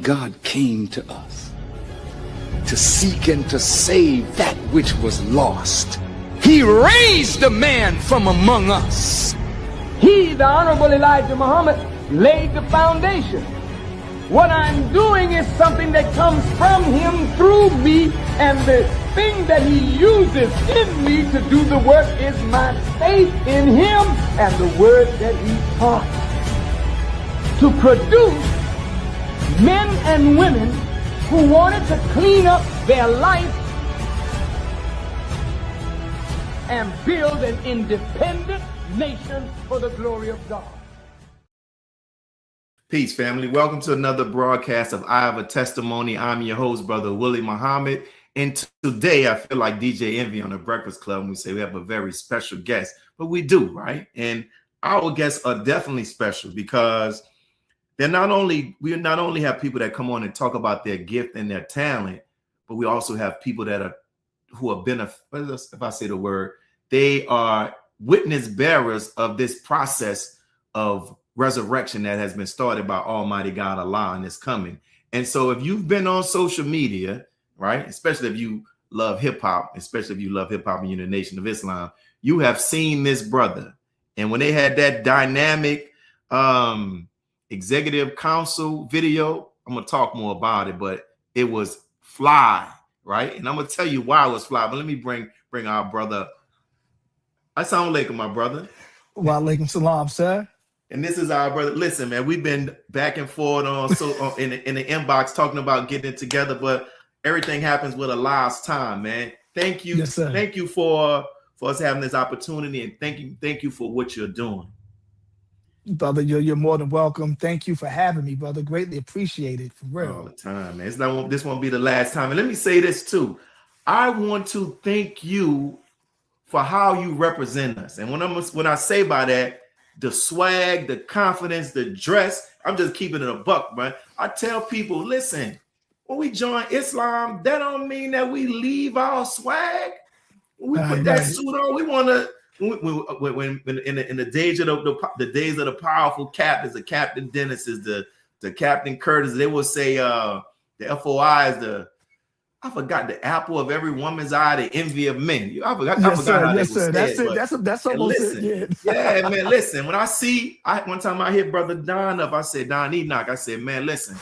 God came to us to seek and to save that which was lost. He raised a man from among us. He, the Honorable Elijah Muhammad, laid the foundation. What I'm doing is something that comes from him through me, and the thing that he uses in me to do the work is my faith in him and the word that he taught. To produce men and women who wanted to clean up their life and build an independent nation for the glory of God. Peace, family. Welcome to another broadcast of I Have a Testimony. I'm your host, Brother Willie Muhammad. And today I feel like DJ Envy on the Breakfast Club when we say we have a very special guest, but we do, right? And our guests are definitely special because we not only have people that come on and talk about their gift and their talent, but we also have people that who have been, if I say the word, they are witness bearers of this process of resurrection that has been started by Almighty God Allah and is coming. And so if you've been on social media, right, especially if you love hip hop, especially if you love hip hop and you're in the Nation of Islam, you have seen this brother. And when they had that dynamic executive council video, I'm gonna talk more about it, but it was fly, right? And I'm gonna tell you why it was fly. But let me bring our brother. Assalamu alaikum, my brother. Wa alaikum salam, sir. And this is our brother. Listen, man, we've been back and forth in the inbox talking about getting it together, but everything happens with a last time, man. Thank you. Yes, sir. Thank you for us having this opportunity, and thank you for what you're doing. Brother, you're more than welcome. Thank you for having me, brother. Greatly appreciated, for real. All the time, man. This won't be the last time. And let me say this too. I want to thank you for how you represent us. And when I say by that, the swag, the confidence, the dress, I'm just keeping it a buck, man. I tell people, listen, when we join Islam, that don't mean that we leave our swag. When we put that suit on, we want to. When in the days of the powerful captains, the Captain Dennis is the Captain Curtis, they will say the FOI is I forgot the apple of every woman's eye, the envy of men. I forgot how they said it. That's almost it. Yeah, man. Listen, one time I hit Brother Don up. I said, Don Enoch. I said, man, listen.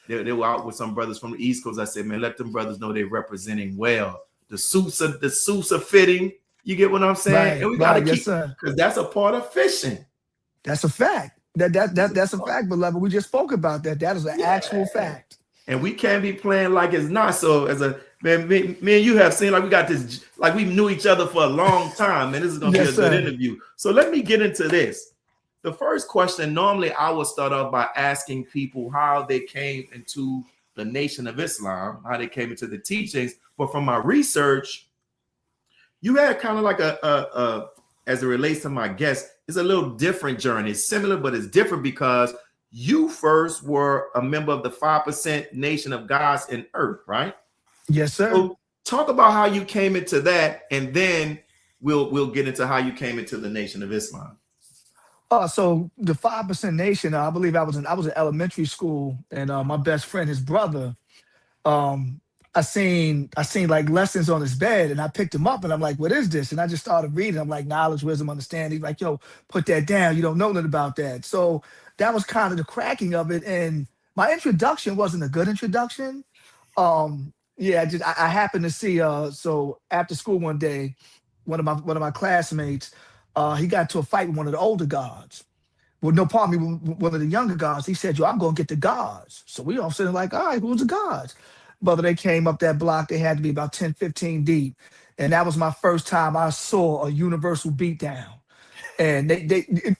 They were out with some brothers from the East Coast. I said, man, let them brothers know they're representing well. The suits are fitting. You get what I'm saying? Right, and we gotta keep, sir. Because that's a part of fishing. That's a fact. That's a fact, beloved. We just spoke about that. That is an actual fact. And we can't be playing like it's not. So as a man, me and you have seen like we got this, like we knew each other for a long time, and this is gonna be a good interview. So let me get into this. The first question, normally I would start off by asking people how they came into the Nation of Islam, how they came into the teachings. But from my research, you had kind of like a as it relates to my guest, it's a little different journey. It's similar, but it's different because you first were a member of the 5% Nation of Gods in Earth, right? Yes, sir. So talk about how you came into that, and then we'll get into how you came into the Nation of Islam. So the 5% Nation, I believe I was in elementary school, and my best friend, his brother, I seen like lessons on his bed, and I picked him up, and I'm like, what is this? And I just started reading. I'm like, knowledge, wisdom, understanding. He's like, yo, put that down. You don't know nothing about that. So that was kind of the cracking of it. And my introduction wasn't a good introduction. I happened to see, so after school one day, one of my classmates, he got into a fight with one of the older guards. Well, no, pardon me, one of the younger guards. He said, yo, I'm going to get the guards. So we all sitting like, all right, who's the guards? Brother, they came up that block. They had to be about 10, 15 deep. And that was my first time I saw a universal beatdown. And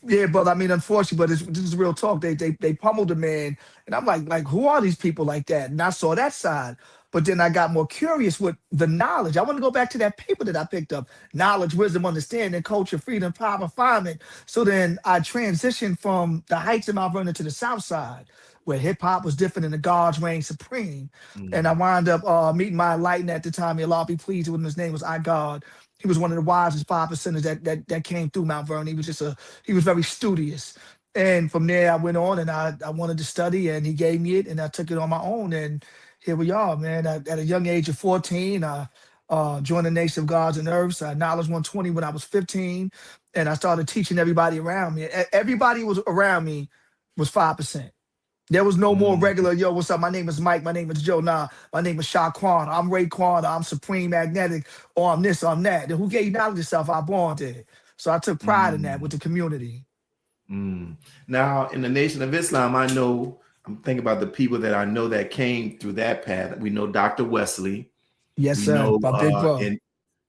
yeah, brother, I mean, unfortunately, but this is real talk. They pummeled the man. And I'm like, who are these people like that? And I saw that side. But then I got more curious with the knowledge. I want to go back to that paper that I picked up. Knowledge, wisdom, understanding, culture, freedom, power, refinement. So then I transitioned from the heights of Mount Vernon to the south side, where hip hop was different and the gods reigned supreme. And I wound up meeting my enlightened at the time. May Allah be pleased with him. His name was I God. He was one of the wisest 5%ers that came through Mount Vernon. He was very studious. And from there, I went on and I wanted to study, and he gave me it, and I took it on my own. And here we are, man. At a young age of 14, I joined the Nation of Gods and Earths. I Knowledge 120 when I was 15, and I started teaching everybody around me. Everybody was around me was 5%. There was no more regular, yo, what's up? My name is Mike. My name is Joe. Nah, my name is Shaquan. I'm Raekwon. I'm Supreme Magnetic. Or I'm this, or I'm that. And who gave knowledge yourself? I born did. So I took pride in that with the community. Now, in the Nation of Islam, I know, I'm thinking about the people that I know that came through that path. We know Dr. Wesley. Yes, We sir. know My big bro. and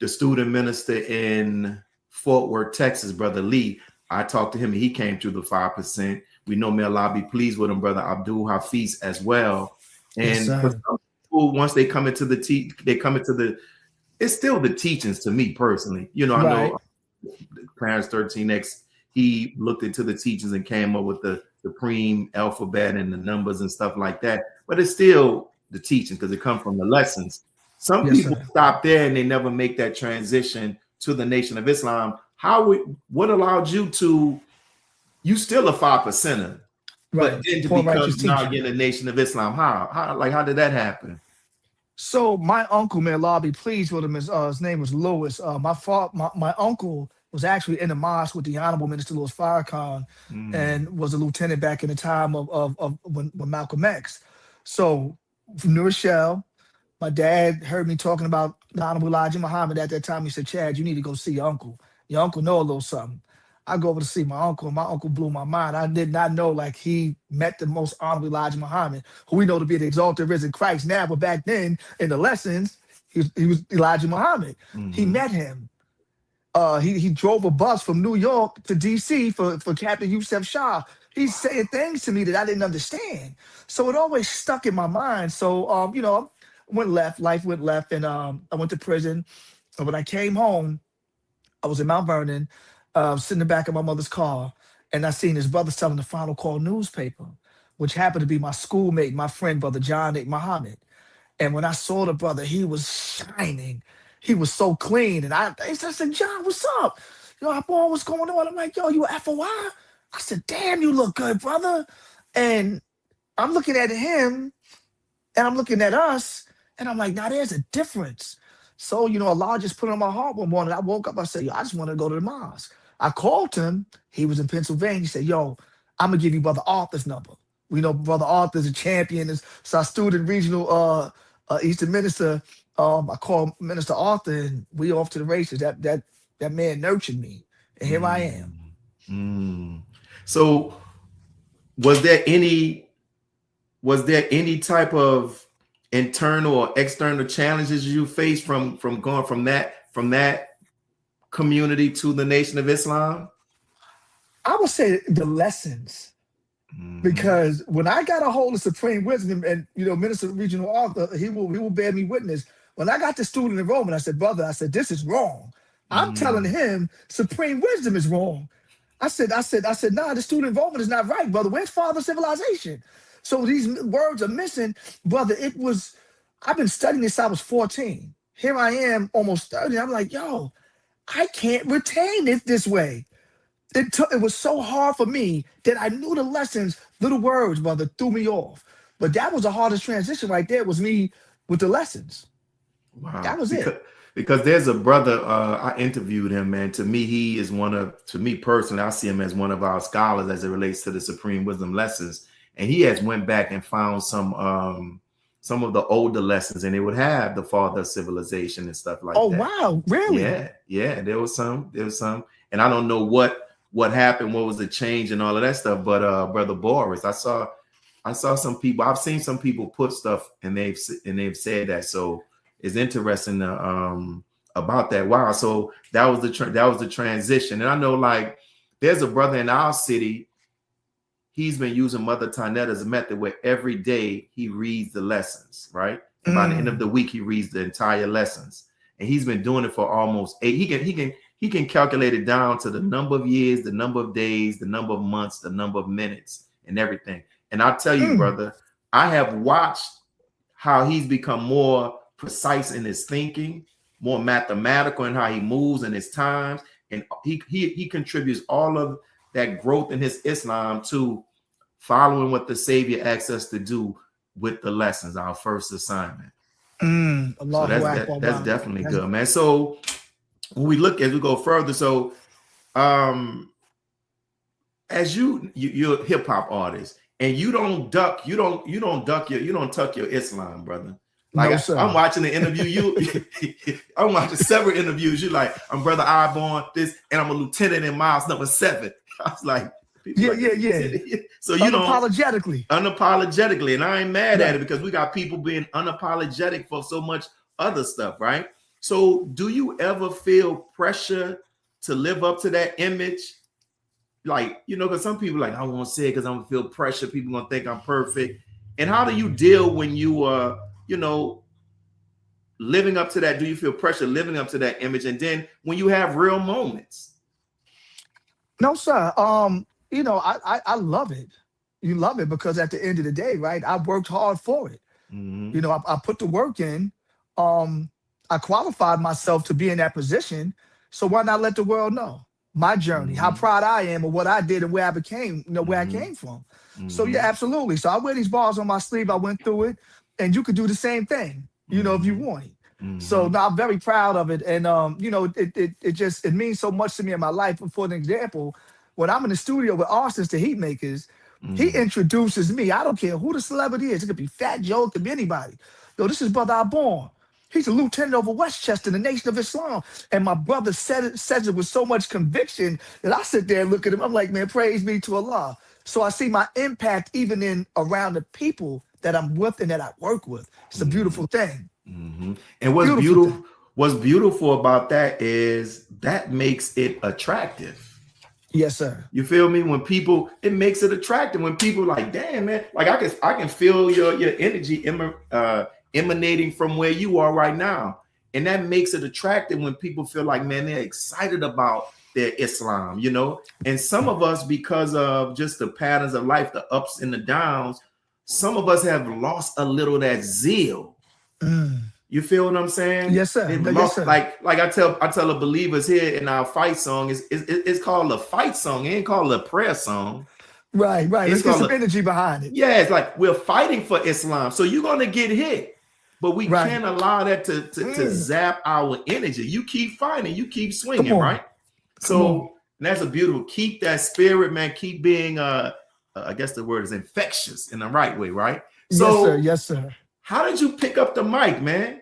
the student minister in Fort Worth, Texas, Brother Lee. I talked to him. He came through the 5%. We know, may Allah be pleased with him, Brother Abdul Hafiz as well. And Yes, for sir. some people, once they come into it's still the teachings to me personally. You know, I Right. know Clarence 13X, he looked into the teachings and came up with the supreme alphabet and the numbers and stuff like that. But it's still the teaching because it comes from the lessons. Some Yes, people sir. stop there and they never make that transition to the Nation of Islam. What allowed you to, you still a 5%er, but Right. then to Poor become righteous now teacher. again a Nation of Islam? How did that happen? So my uncle, may Allah be pleased with him, his name was Lewis. My uncle was actually in the mosque with the Honorable Minister Louis Farrakhan, and was a lieutenant back in the time of when Malcolm X. So from New Rochelle, my dad heard me talking about the Honorable Elijah Muhammad at that time. He said, Chad, you need to go see your uncle. Your uncle know a little something. I go over to see my uncle, and my uncle blew my mind. I did not know, like, he met the most honorable Elijah Muhammad, who we know to be the exalted risen Christ now, but back then in the lessons, he was Elijah Muhammad. He met him. He drove a bus from New York to DC for Captain Yusef Shah. He's saying things to me that I didn't understand. So it always stuck in my mind. So life went left, and I went to prison. And when I came home, I was in Mount Vernon, sitting in the back of my mother's car, and I seen his brother selling the Final Call newspaper, which happened to be my schoolmate, my friend, Brother John Muhammad. And when I saw the brother, he was shining. He was so clean. And I said, John, what's up? Yo, boy, what's going on? I'm like, yo, you a FOI? I said, damn, you look good, brother. And I'm looking at him, and I'm looking at us, and I'm like, now there's a difference. So, Allah just put it on my heart one morning. I woke up, I said, yo, I just want to go to the mosque. I called him. He was in Pennsylvania. He said, yo, I'm going to give you Brother Arthur's number. We know Brother Arthur's a champion. Is our student regional Eastern minister. I called Minister Arthur, and we off to the races. That man nurtured me, and here I am. So was there any type of internal or external challenges you faced from going from that community to the Nation of Islam? I would say the lessons. Because when I got a hold of supreme wisdom, and Minister Regional Arthur, he will bear me witness. When I got the student enrollment, I said, brother, this is wrong. I'm telling him supreme wisdom is wrong. I said, nah, the student enrollment is not right, brother. Where's father civilization? So these words are missing, brother. I've been studying this since I was 14. Here I am, almost 30. I'm like, yo, I can't retain it this way. It was so hard for me that I knew the lessons, little words, brother, threw me off. But that was the hardest transition right there, was me with the lessons. Wow. That was it. Because there's a brother, I interviewed him, man. To me, to me personally, I see him as one of our scholars as it relates to the Supreme Wisdom lessons. And he has went back and found some of the older lessons, and it would have the father of civilization and stuff like that. Oh, wow. Really? Yeah. There was some. And I don't know what happened, what was the change and all of that stuff. But Brother Boris, I saw some people, I've seen some people put stuff and they've said that. So it's interesting about that. Wow. So that was the transition. And I know, like, there's a brother in our city, he's been using Mother Tanette as a method where every day he reads the lessons, right? And by the end of the week, he reads the entire lessons. And he's been doing it for almost 8. He can calculate it down to the number of years, the number of days, the number of months, the number of minutes, and everything. And I'll tell you, brother, I have watched how he's become more precise in his thinking, more mathematical in how he moves in his times. And he contributes all of that growth in his Islam to following what the Savior asks us to do with the lessons, our first assignment. So that's definitely good, man. So when we look as we go further, so as you're a hip hop artist, and you don't tuck your Islam, brother. Like no, I'm watching the interview. I'm watching several interviews. You're like, I'm Brother Iborn, this, and I'm a lieutenant in miles number 7. I was like, yeah. So you unapologetically, and I ain't mad at it because we got people being unapologetic for so much other stuff, right? So do you ever feel pressure to live up to that image? Like, because some people like, I won't say it because I'm gonna feel pressure. People gonna think I'm perfect. And how do you deal when you are, living up to that? Do you feel pressure living up to that image? And then when you have real moments? No, sir. I love it. You love it because at the end of the day, right? I worked hard for it. I put the work in. I qualified myself to be in that position. So why not let the world know my journey, how proud I am of what I did and where I became, where I came from. So yeah, absolutely. So I wear these bars on my sleeve. I went through it, and you could do the same thing, if you want it. So now I'm very proud of it. And it means so much to me in my life. For an example, when I'm in the studio with Arson's the Heat Makers, he introduces me. I don't care who the celebrity is. It could be Fat Joe, it could be anybody. Yo, this is Brother Iborn. He's a lieutenant over Westchester, the Nation of Islam. And my brother says it with so much conviction that I sit there and look at him. I'm like, man, praise be to Allah. So I see my impact even in around the people that I'm with and that I work with. It's a beautiful thing. And what's beautiful about that is that makes it attractive. Yes, sir. You feel me? When people, it makes it attractive. When people like, damn, man, like I can feel your energy emanating from where you are right now. And that makes it attractive when people feel like, man, they're excited about their Islam, And some of us, because of just the patterns of life, the ups and the downs, some of us have lost a little of that zeal. You feel what I'm saying? Yes, sir. Yes, sir. Like I tell the believers here in our fight song, it's called a fight song. It ain't called a prayer song. Right. It's some energy behind it. Yeah, it's like we're fighting for Islam. So you're gonna get hit. But we can't allow that to zap our energy. You keep fighting, you keep swinging, right? So that's a beautiful. Keep that spirit, man. Keep being, I guess the word is infectious in the right way, right? So, yes, sir. How did you pick up the mic, man?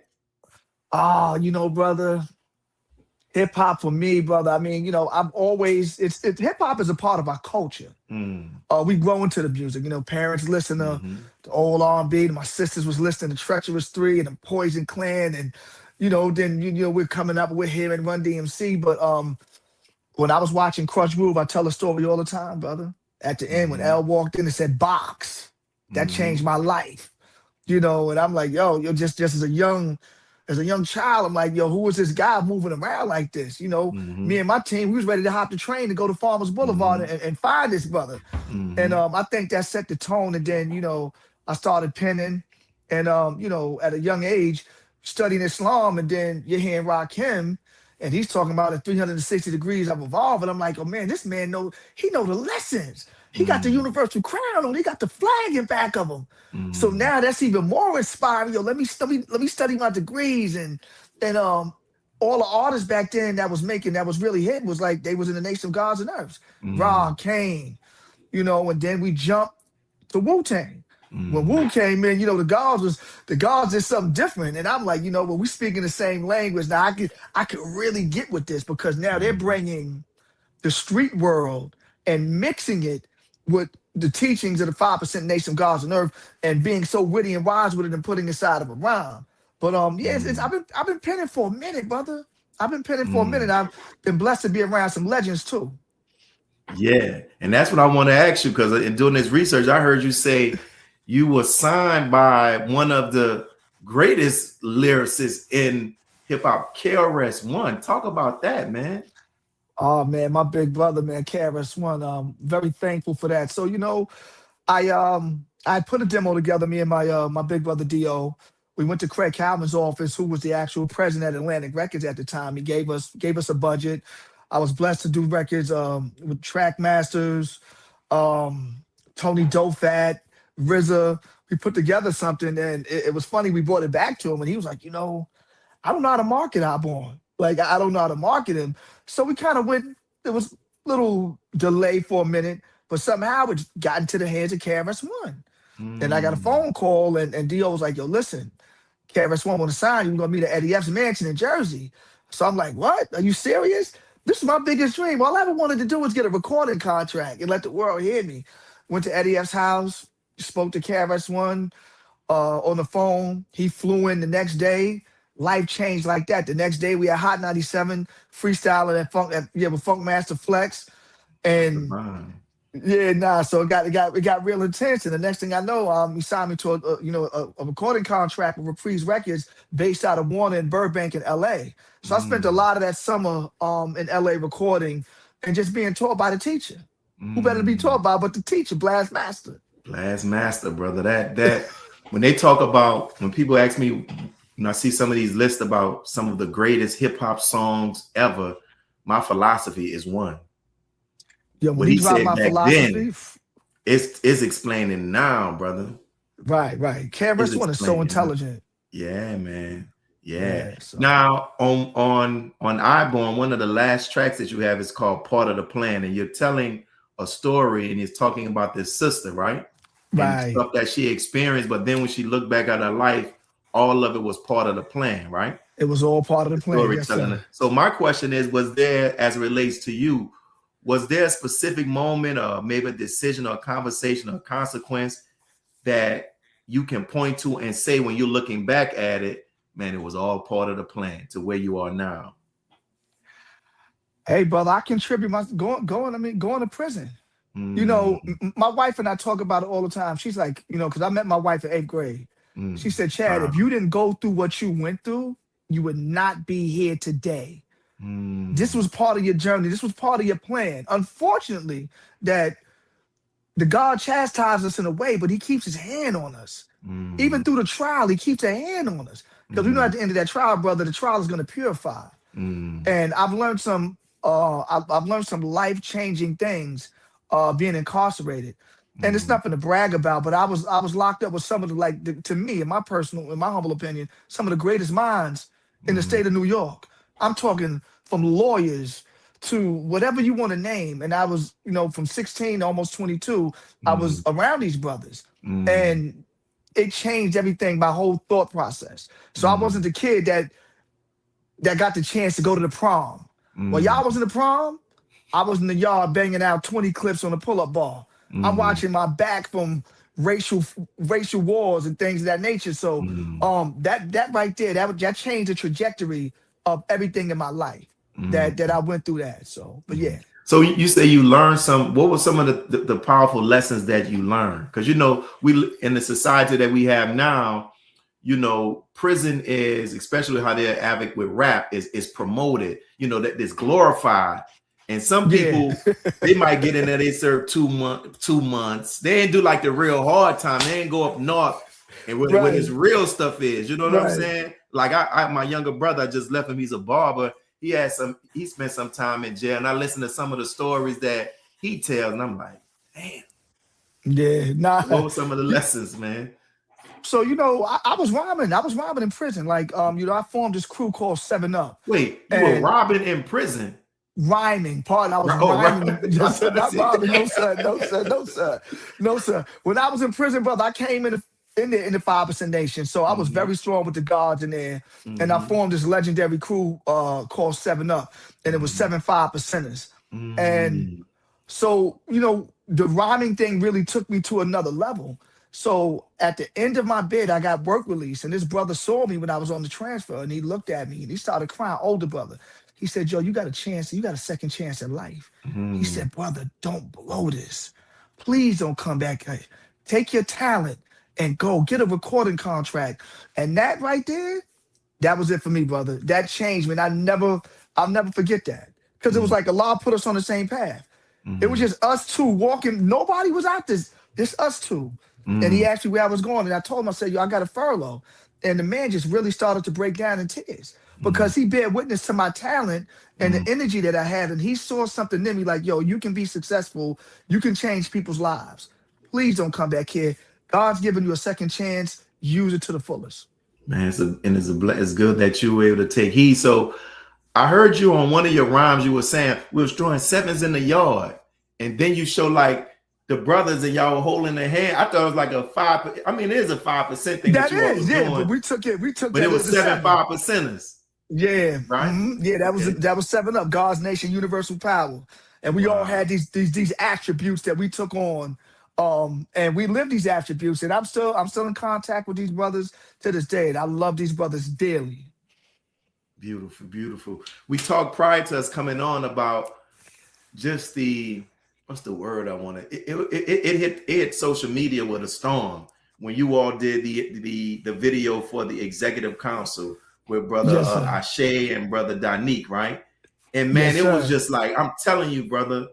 Brother, hip hop for me, brother. I mean, I'm always hip hop is a part of our culture. We grow into the music. Parents listen to old R&B. My sisters was listening to Treacherous 3 and the Poison Clan, and then we're coming up with him and Run DMC. But when I was watching Crush Groove, I tell a story all the time, brother. At the end, when L walked in and said "box," that changed my life. And I'm like, yo, just as a young child, I'm like, yo, who was this guy moving around like this? Me and my team, we was ready to hop the train to go to Farmers Boulevard and find this brother. And I think that set the tone. And then, I started penning and, at a young age, studying Islam. And then you're hearing Rakim, and he's talking about at 360 degrees of evolve. And I'm like, oh man, this man know the lessons. He got the universal crown on. He got the flag in back of him. So now that's even more inspiring. Yo, let me study my degrees and all the artists back then that was really hitting was like they was in the Nation of Gods and Earths. Ra, Kane, and then we jumped to Wu-Tang. When Wu came in, the gods did something different. And I'm like, when we speaking the same language, now I could really get with this because now they're bringing the street world and mixing it with the teachings of the 5% Nation of Gods and Earth and being so witty and wise with it and putting inside of a rhyme. But I've been penning for a minute, brother. I've been penning for a minute. I've been blessed to be around some legends too. Yeah, and that's what I want to ask you because in doing this research, I heard you say you were signed by one of the greatest lyricists in hip hop, KRS-One. Talk about that, man. Oh man, my big brother, man, KRS-One. Very thankful for that. So I put a demo together. Me and my big brother Do. We went to Craig Calvin's office, who was the actual president at Atlantic Records at the time. He gave us a budget. I was blessed to do records with Track Masters, Tony Dofat, RZA. We put together something, and it was funny. We brought it back to him, and he was like, I don't know how to market Highborn. Like, I don't know how to market him. So we kind of went, there was a little delay for a minute, but somehow it got into the hands of KRS-One. And I got a phone call, and Dio was like, yo, listen, KRS-One want to sign you. We're going to meet at Eddie F's mansion in Jersey. So I'm like, what? Are you serious? This is my biggest dream. All I ever wanted to do was get a recording contract and let the world hear me. Went to Eddie F's house, spoke to KRS-One on the phone. He flew in the next day. Life changed like that. The next day we had Hot 97 freestyling with Funk Master Flex. And so it got real intense. And the next thing I know, he signed me to a recording contract with Reprise Records based out of Warner and Burbank in LA. So I spent a lot of that summer in LA recording and just being taught by the teacher. Who better to be taught by but the teacher, Blast Master. Blast Master, brother. That when they talk about, when people ask me, I see some of these lists about some of the greatest hip hop songs ever. My philosophy is one. Yeah, when he dropped my philosophy, then, it's explaining now, brother. Right. KRS-One is so intelligent. Yeah, man. Yeah. So. Now on Highborn, one of the last tracks that you have is called Part of the Plan, and you're telling a story, and he's talking about this sister, right? Right. And stuff that she experienced, but then when she looked back at her life, all of it was part of the plan, right? It was all part of the plan. Yes, sir. So my question is, was there, as it relates to you, was there a specific moment or maybe a decision or a conversation or a consequence that you can point to and say when you're looking back at it, man, it was all part of the plan to where you are now? Hey, brother, I contribute going to prison. My wife and I talk about it all the time. She's like, because I met my wife in 8th grade. She said, Chad, if you didn't go through what you went through, you would not be here today. This was part of your journey. This was part of your plan. Unfortunately, that the God chastises us in a way, but he keeps his hand on us. Even through the trial, he keeps a hand on us. Because we know at the end of that trial, brother, the trial is going to purify. And I've learned some life-changing things being incarcerated. And it's nothing to brag about, but I was locked up with some of to me, in my humble opinion, some of the greatest minds in the state of New York. I'm talking from lawyers to whatever you want to name. And I was, from 16 to almost 22, I was around these brothers. And it changed everything, my whole thought process. So I wasn't the kid that got the chance to go to the prom. While y'all was in the prom, I was in the yard banging out 20 clips on a pull-up bar. I'm watching my back from racial wars and things of that nature. So that right there, that changed the trajectory of everything in my life that I went through that. So, but yeah. So you say you learned what were some of the powerful lessons that you learned? Because, we in the society that we have now, prison is, especially how they're advocate with rap, is promoted, that it's glorified. And some people, they might get in there, they serve 2 months. They ain't do like the real hard time. They ain't go up north and where this real stuff is. You know what I'm saying? Like my younger brother, I just left him. He's a barber. He spent some time in jail, and I listened to some of the stories that he tells, and I'm like, damn. Yeah, nah. What were some of the lessons, man? So, I was robbing. I was robbing in prison. Like, I formed this crew called 7 Up. Wait, you were robbing in prison? Rhyming. I was rhyming. Not robbing. No, sir. When I was in prison, brother, I came in the 5% Nation. So I was very strong with the guards in there. And I formed this legendary crew called 7 Up. And it was 7 5%ers. And so, the rhyming thing really took me to another level. So at the end of my bid, I got work release. And this brother saw me when I was on the transfer. And he looked at me and he started crying, older brother. He said, Joe, you got a second chance at life. He said, brother, don't blow this. Please don't come back. Take your talent and go get a recording contract. And that right there, that was it for me, brother. That changed me. And I'll never forget that. Because it was like Allah put us on the same path. It was just us two walking. Nobody was out there. Just us two. And he asked me where I was going. And I told him, I said, yo, I got a furlough. And the man just really started to break down in tears. because he bear witness to my talent and the energy that I have. And he saw something in me like, yo, you can be successful. You can change people's lives. Please don't come back here. God's giving you a second chance. Use it to the fullest. Man, it's good that you were able to take heed. So I heard you on one of your rhymes. You were saying we was throwing sevens in the yard, and then you show like the brothers and y'all were holding their hand. I thought it was like a 5. I mean, it is a 5% thing That you all is, was yeah. doing, But we took it. but that it was as a 7 5%ers, Yeah, right? yeah. That was Okay. that was 7 Up, God's Nation, Universal Power, and we all had these attributes that we took on, and we lived these attributes. And I'm still in contact with these brothers to this day, and I love these brothers dearly. Beautiful, beautiful. We talked prior to us coming on about just what's the word I want to? It hit social media with a storm when you all did the video for the executive council with brother Ashe and brother Danique, right? And man, it was just like, I'm telling you, brother,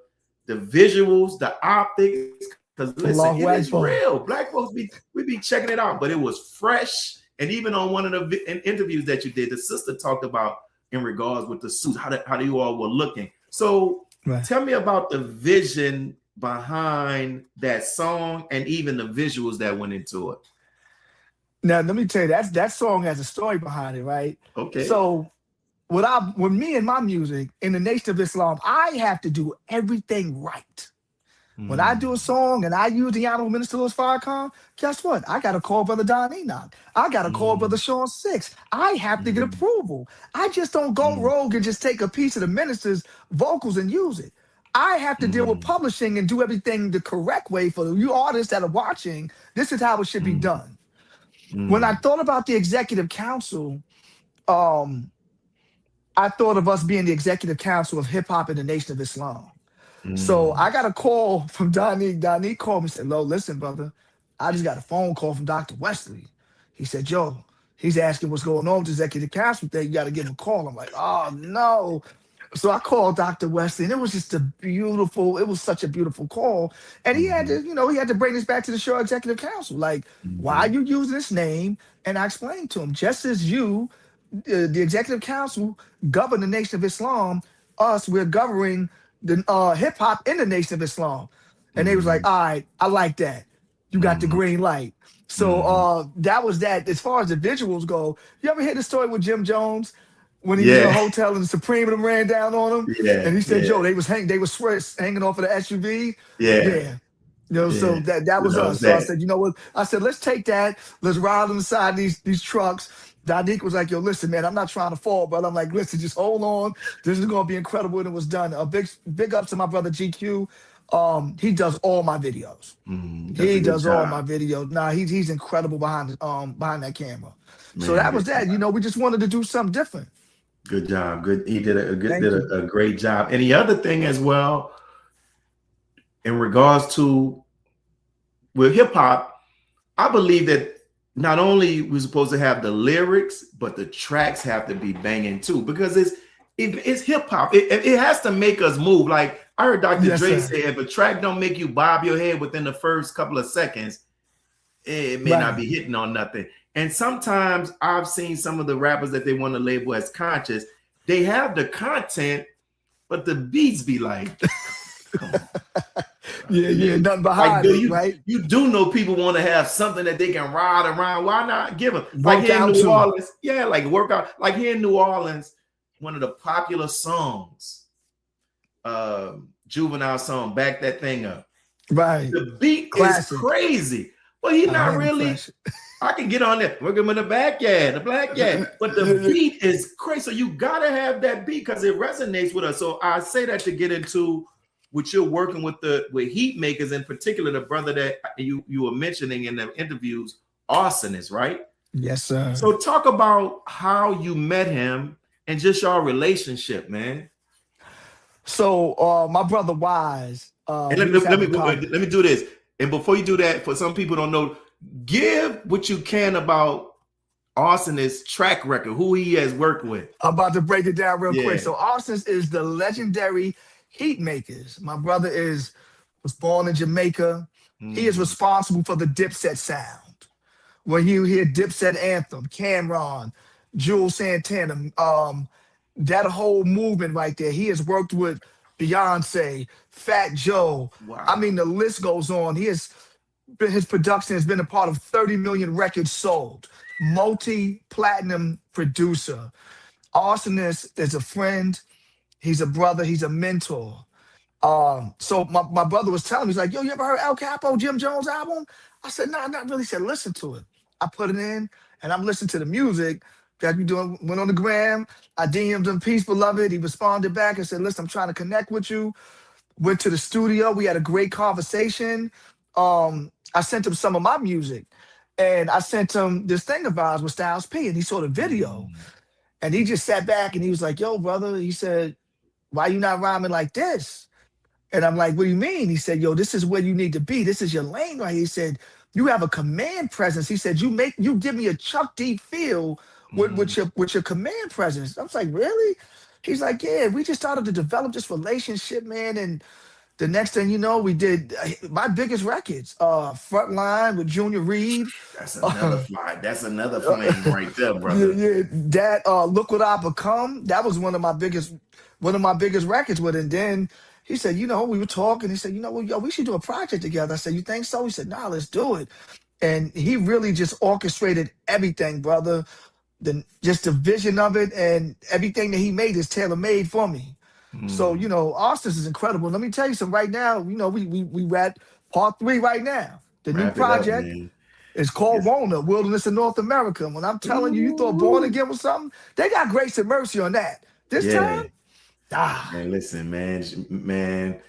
the visuals, the optics, because listen, it is real. Black folks we be checking it out, but it was fresh. And even on one of the interviews that you did, the sister talked about in regards with the suits, how you all were looking. So tell me about the vision behind that song and even the visuals that went into it. Now, let me tell you, that song has a story behind it, right? Okay. So with me and my music in the Nation of Islam, I have to do everything right. When I do a song and I use the Honorable Minister Louis Farrakhan, guess what? I got to call Brother Don Enoch. I got to call Brother Sean Six. I have to get approval. I just don't go rogue and just take a piece of the minister's vocals and use it. I have to deal with publishing and do everything the correct way for you artists that are watching. This is how it should be done. When I thought about the executive council, I thought of us being the executive council of hip hop in the Nation of Islam. So I got a call from Danique. Danique called me and said, "Lo, listen, brother, I just got a phone call from Dr. Wesley. He said, yo, he's asking what's going on with the executive council thing. You got to give him a call." I'm like, oh, no. So I called Dr. Wesley, and it was just it was such a beautiful call. And he had to bring this back to the show executive council. Like, why are you using this name? And I explained to him, just as you, the executive council, govern the Nation of Islam, we're governing the hip hop in the Nation of Islam. And they was like, all right, I like that. You got the green light. So that was that. As far as the visuals go, you ever hear the story with Jim Jones when he was in a hotel and the Supreme and them ran down on him? And he said, yo, they was hanging off of the SUV. So that was us. So I said, you know what? I said, let's take that. Let's ride on the side of these trucks. Danique was like, yo, listen, man, I'm not trying to fall, but I'm like, listen, just hold on. This is going to be incredible. And it was done. A big up to my brother GQ. He does all my videos. He does all my videos. Nah, he's incredible behind that camera. Man, so that was that. We just wanted to do something different. Good job. Good. He did a great job. And the other thing as well, in regards to with hip hop, I believe that not only we're supposed to have the lyrics, but the tracks have to be banging too, because it's hip hop. It has to make us move. Like I heard Dr. Dre say, if a track don't make you bob your head within the first couple of seconds, it may not be hitting on nothing. And sometimes I've seen some of the rappers that they want to label as conscious. They have the content, but the beats be like, come on. Nothing behind it, right? You do know people want to have something that they can ride around. Why not give them? Like here in New Orleans, work out. Like here in New Orleans, one of the popular songs, Juvenile song, Back That Thing Up. Right. The beat is crazy, but he's not really. I can get on that. Work him in the backyard, the black yard, but the beat is crazy. So you gotta have that beat because it resonates with us. So I say that to get into what you're working with heat makers, in particular, the brother that you were mentioning in the interviews, Arsonist, right? Yes, sir. So talk about how you met him and just your relationship, man. So my brother Wise. And let me do this. And before you do that, for some people don't know, give what you can about Arsonist's track record, who he has worked with. I'm about to break it down real quick. So Arsonist is the legendary heat makers. My brother was born in Jamaica. He is responsible for the Dipset sound. When you hear Dipset Anthem, Cameron, Jules Santana, that whole movement right there. He has worked with Beyonce, Fat Joe. I Wow. mean, the list goes on. His production has been a part of 30 million records sold. Multi-platinum producer. Arsonist is a friend. He's a brother. He's a mentor. So my brother was telling me, he's like, yo, you ever heard El Capo, Jim Jones album? I said, nah, not really. He said, listen to it. I put it in and I'm listening to the music that we doing, went on the gram. I DM'd him, peace, beloved. He responded back and said, listen, I'm trying to connect with you. Went to the studio. We had a great conversation. I sent him some of my music and I sent him this thing of ours with Styles P and he saw the video and he just sat back and he was like, yo, brother, he said, why you not rhyming like this? And I'm like, what do you mean? He said, yo, this is where you need to be. This is your lane right here. He said, you have a command presence. He said, you give me a Chuck D feel with your command presence. I was like, really? He's like, yeah, we just started to develop this relationship, man. And the next thing you know, we did my biggest records, Frontline with Junior Reed. That's another fly. That's another flame right there, brother. Yeah, that Look What I Become. That was one of my biggest records with. And then he said, you know, we were talking. He said, you know, well, yo, we should do a project together. I said, you think so? He said, nah, let's do it. And he really just orchestrated everything, brother. Just the vision of it and everything that he made is tailor made for me. So, you know, Austin's is incredible. Let me tell you something right now. You know, we at part 3 right now. The new Wrap it up, project man. is called Rona, Wilderness in North America. When I'm telling you, you thought Born Again was something, they got grace and mercy on that. This time, Man, listen, man.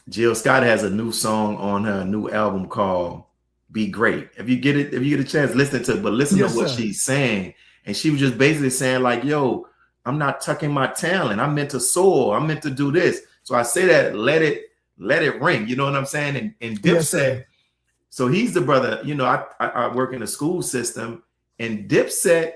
Jill Scott has a new song on her new album called Be Great. If you get a chance, listen to it, but listen to what she's saying. And she was just basically saying, like, yo, I'm not tucking my talent. I'm meant to soar. I'm meant to do this. So I say that, let it ring. You know what I'm saying? And Dipset, so he's the brother, you know, I work in the school system, and Dipset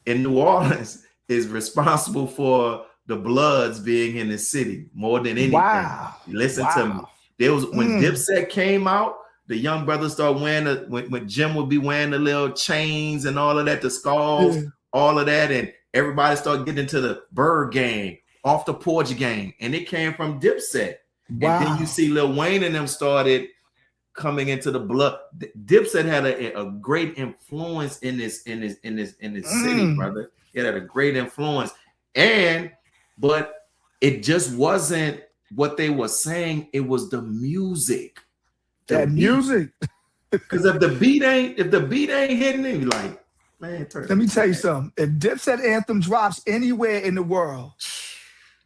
in New Orleans is responsible for the Bloods being in the city more than anything. Wow. Listen to me. There was when Dipset came out, the young brothers started wearing when Jim would be wearing the little chains and all of that, the skulls, all of that, and everybody started getting into the Bird Gang, Off the Porch Gang, and it came from Dipset. Wow. And then you see Lil Wayne and them started coming into the blood. Dipset had a great influence in this city, brother. It had a great influence, but it just wasn't what they were saying. It was the music. Music. Because if the beat ain't hitting it, like, man, let me tell you something. If Dipset anthem drops anywhere in the world,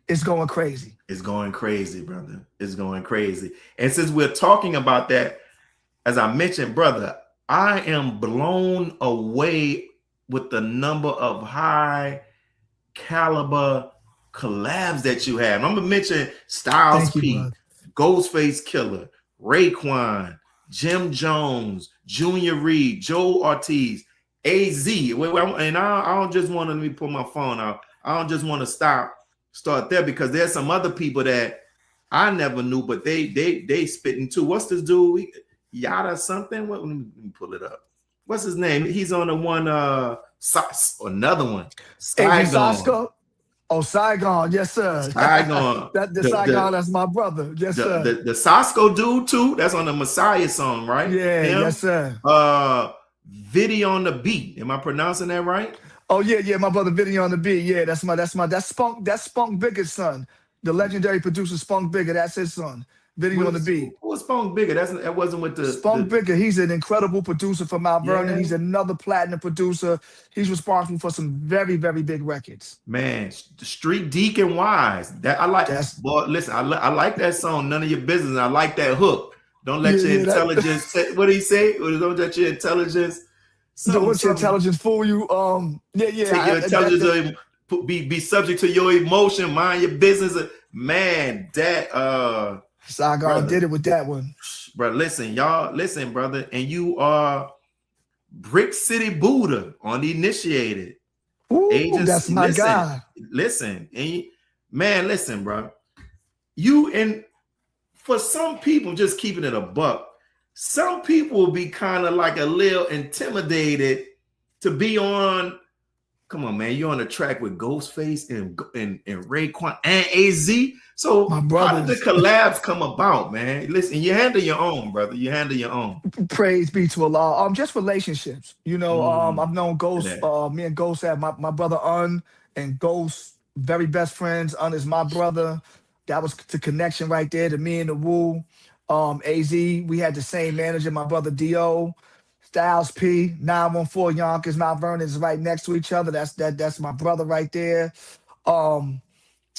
it's going crazy. It's going crazy, brother. It's going crazy. And since we're talking about that, as I mentioned, brother, I am blown away with the number of high caliber collabs that you have. I'm gonna mention Styles P, Ghostface Killah, Raekwon, Jim Jones, Junior Reed, Joell Ortiz, AZ. And I don't just want to, let me pull my phone out. I don't just want to start there, because there's some other people that I never knew, but they spitting too. What's this dude? Yada something? Let me pull it up. What's his name? He's on the one another one. Saigon. Oh, Saigon, yes, sir. Saigon. Saigon, that's my brother. Yes, sir. The Sasko dude too. That's on the Messiah song, right? Yeah, yes, sir. Video on the Beat. Am I pronouncing that right? Oh yeah, my brother Video on the Beat. Yeah, that's Spunk Bigger's son. The legendary producer Spunk Bigger, that's his son. Video on the Beat. Who was Spunk Bigger? That wasn't with the Spunk Bigger. He's an incredible producer from Mount Vernon. He's another platinum producer. He's responsible for some very, very big records. Man, Street Deacon Wise. That I like. Boy, listen, I like that song. None of your business. I like that hook. Don't let your intelligence. What did he say? Don't let your intelligence. Don't let your intelligence fool you. Take your intelligence. Be subject to your emotion. Mind your business. Man, that Saigon did it with that one. Bro, listen, y'all. Listen, brother. And you are Brick City Buddha on the Initiated. Ooh, that's my guy. Listen, and listen, bro. You, and for some people, just keeping it a buck, some people will be kind of like a little intimidated to be on. Come on, man, you're on a track with Ghostface and Raekwon and AZ. So My how did the brothers. collabs come about, man? Listen, you handle your own, brother. You handle your own. Praise be to Allah. Just relationships. I've known Ghost. That. Me and Ghost have my brother and Ghost very best friends. Is my brother. That was the connection right there to me and the Woo. AZ, we had the same manager. My brother Do, Styles P, 914 Yonkers, Mount Vernon is right next to each other. That's my brother right there.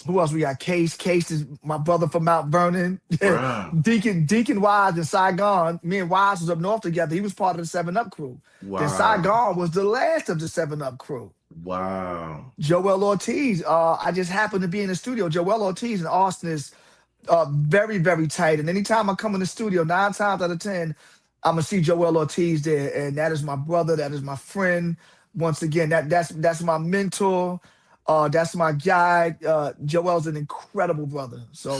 Who else we got? Case. Case is my brother from Mount Vernon. Wow. Deacon Wise in Saigon. Me and Wise was up north together. He was part of the 7 Up crew. Wow. Then Saigon was the last of the 7 Up crew. Wow. Joell Ortiz. I just happened to be in the studio. Joell Ortiz in Austin is very, very tight. And anytime I come in the studio, 9 times out of 10, I'm gonna see Joell Ortiz there. And that is my brother. That is my friend. Once again, that's my mentor. That's my guy. Joel's an incredible brother. So,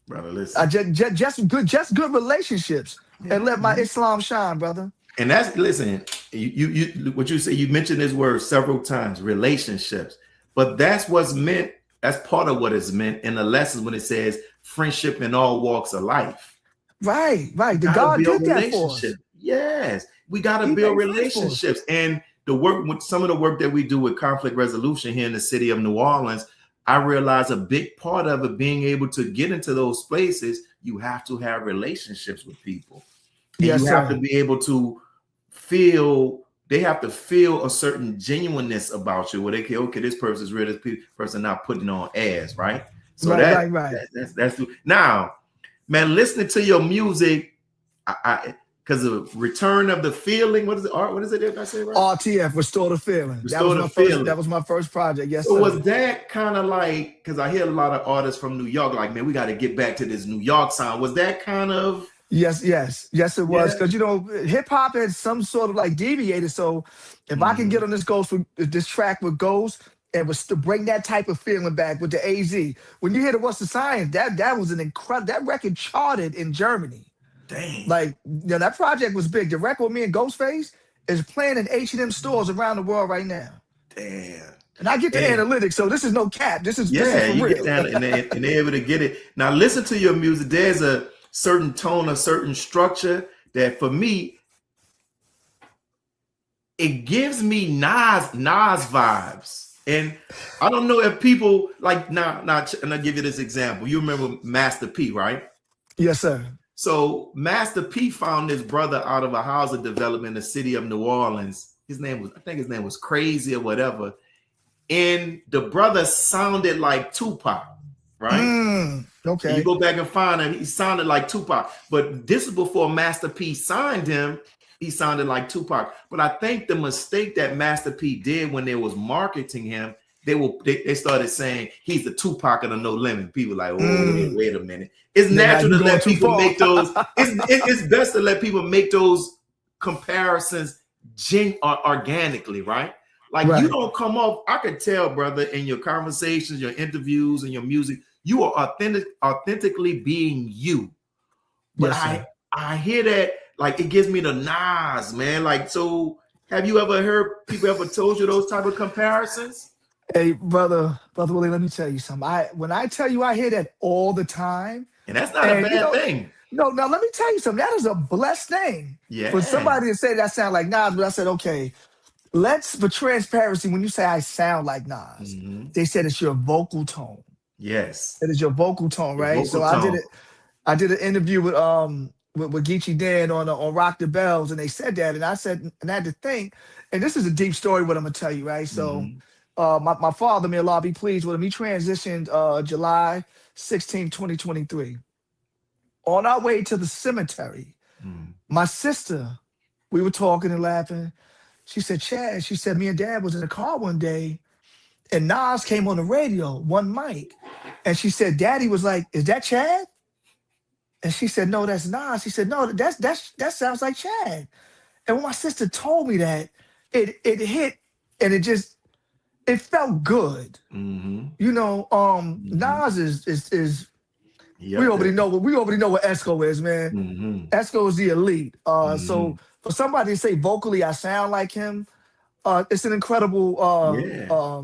brother, listen. Just good relationships, and let my Islam shine, brother. And that's listen. You what you say. You mentioned this word several times. Relationships, but that's what's meant. That's part of what is meant in the lessons when it says friendship in all walks of life. Right. The God did that for us. Yes, we got to build relationships, and the work with some of the work that we do with conflict resolution here in the city of New Orleans, I realize a big part of it being able to get into those places, you have to have relationships with people. And yes, you sir. have to be able to feel, they have to feel a certain genuineness about you where they can, okay, this person is real, this person not putting on airs, right? So right. That's now, man, listening to your music, because of Return of the Feeling. What is it? What is it? Did I say right? RTF, Restore the Feeling. That was my first project. Yes, so sir. was that kind of like, because I hear a lot of artists from New York, like, man, we got to get back to this New York sound. Was that kind of? Yes, it was. Because, hip hop had some sort of like deviated. So if I can get on this track with Ghost, and was to bring that type of feeling back with the AZ. When you hear the What's the Science, that was an incredible, that record charted in Germany. Dang. Like, that project was big. The record with me and Ghostface is playing in H&M stores around the world right now. Damn. And I get the analytics, so this is no cap. This is you real. Get down and they're able to get it. Now listen to your music. There's a certain tone, a certain structure that for me, it gives me Nas vibes. And I don't know if people like now, and I'll give you this example. You remember Master P, right? Yes, sir. So Master P found his brother out of a housing development in the city of New Orleans. I think his name was Crazy or whatever. And the brother sounded like Tupac, right? Okay. And you go back and find him, he sounded like Tupac. But this is before Master P signed him. He sounded like Tupac. But I think the mistake that Master P did when they was marketing him, they started saying he's the Tupac of the No Limit. People like, wait a minute. It's natural to let people make those. It's best to let people make those comparisons organically, right? Like you don't come off. I could tell, brother, in your conversations, your interviews, and your music, you are authentically being you. But yes, I hear that. Like it gives me the Nas, man. Like, so have you ever heard people ever told you those type of comparisons? Hey, brother Willie, let me tell you something. When I tell you I hear that all the time. And that's not a bad thing. No, now let me tell you something. That is a blessed thing. Yeah. For somebody to say that sound like Nas, but I said, okay, for transparency, when you say I sound like Nas, they said it's your vocal tone. Yes. It is your vocal tone, right? So I did an interview with Geechee Dan on Rock the Bells, and they said that, and I had to think, and this is a deep story what I'm gonna tell you, right? So my father, may Allah be pleased with him, he transitioned July 16, 2023. On our way to the cemetery, my sister, we were talking and laughing. She said, Chad, she said, me and Dad was in the car one day, and Nas came on the radio, one mic, and she said, Daddy was like, is that Chad? And she said, no, that's Nas. She said, no, that sounds like Chad. And when my sister told me that, it hit, and it felt good. Nas is we already know what Esco is, man. Esco is the elite. So for somebody to say vocally I sound like him, It's an incredible Yeah.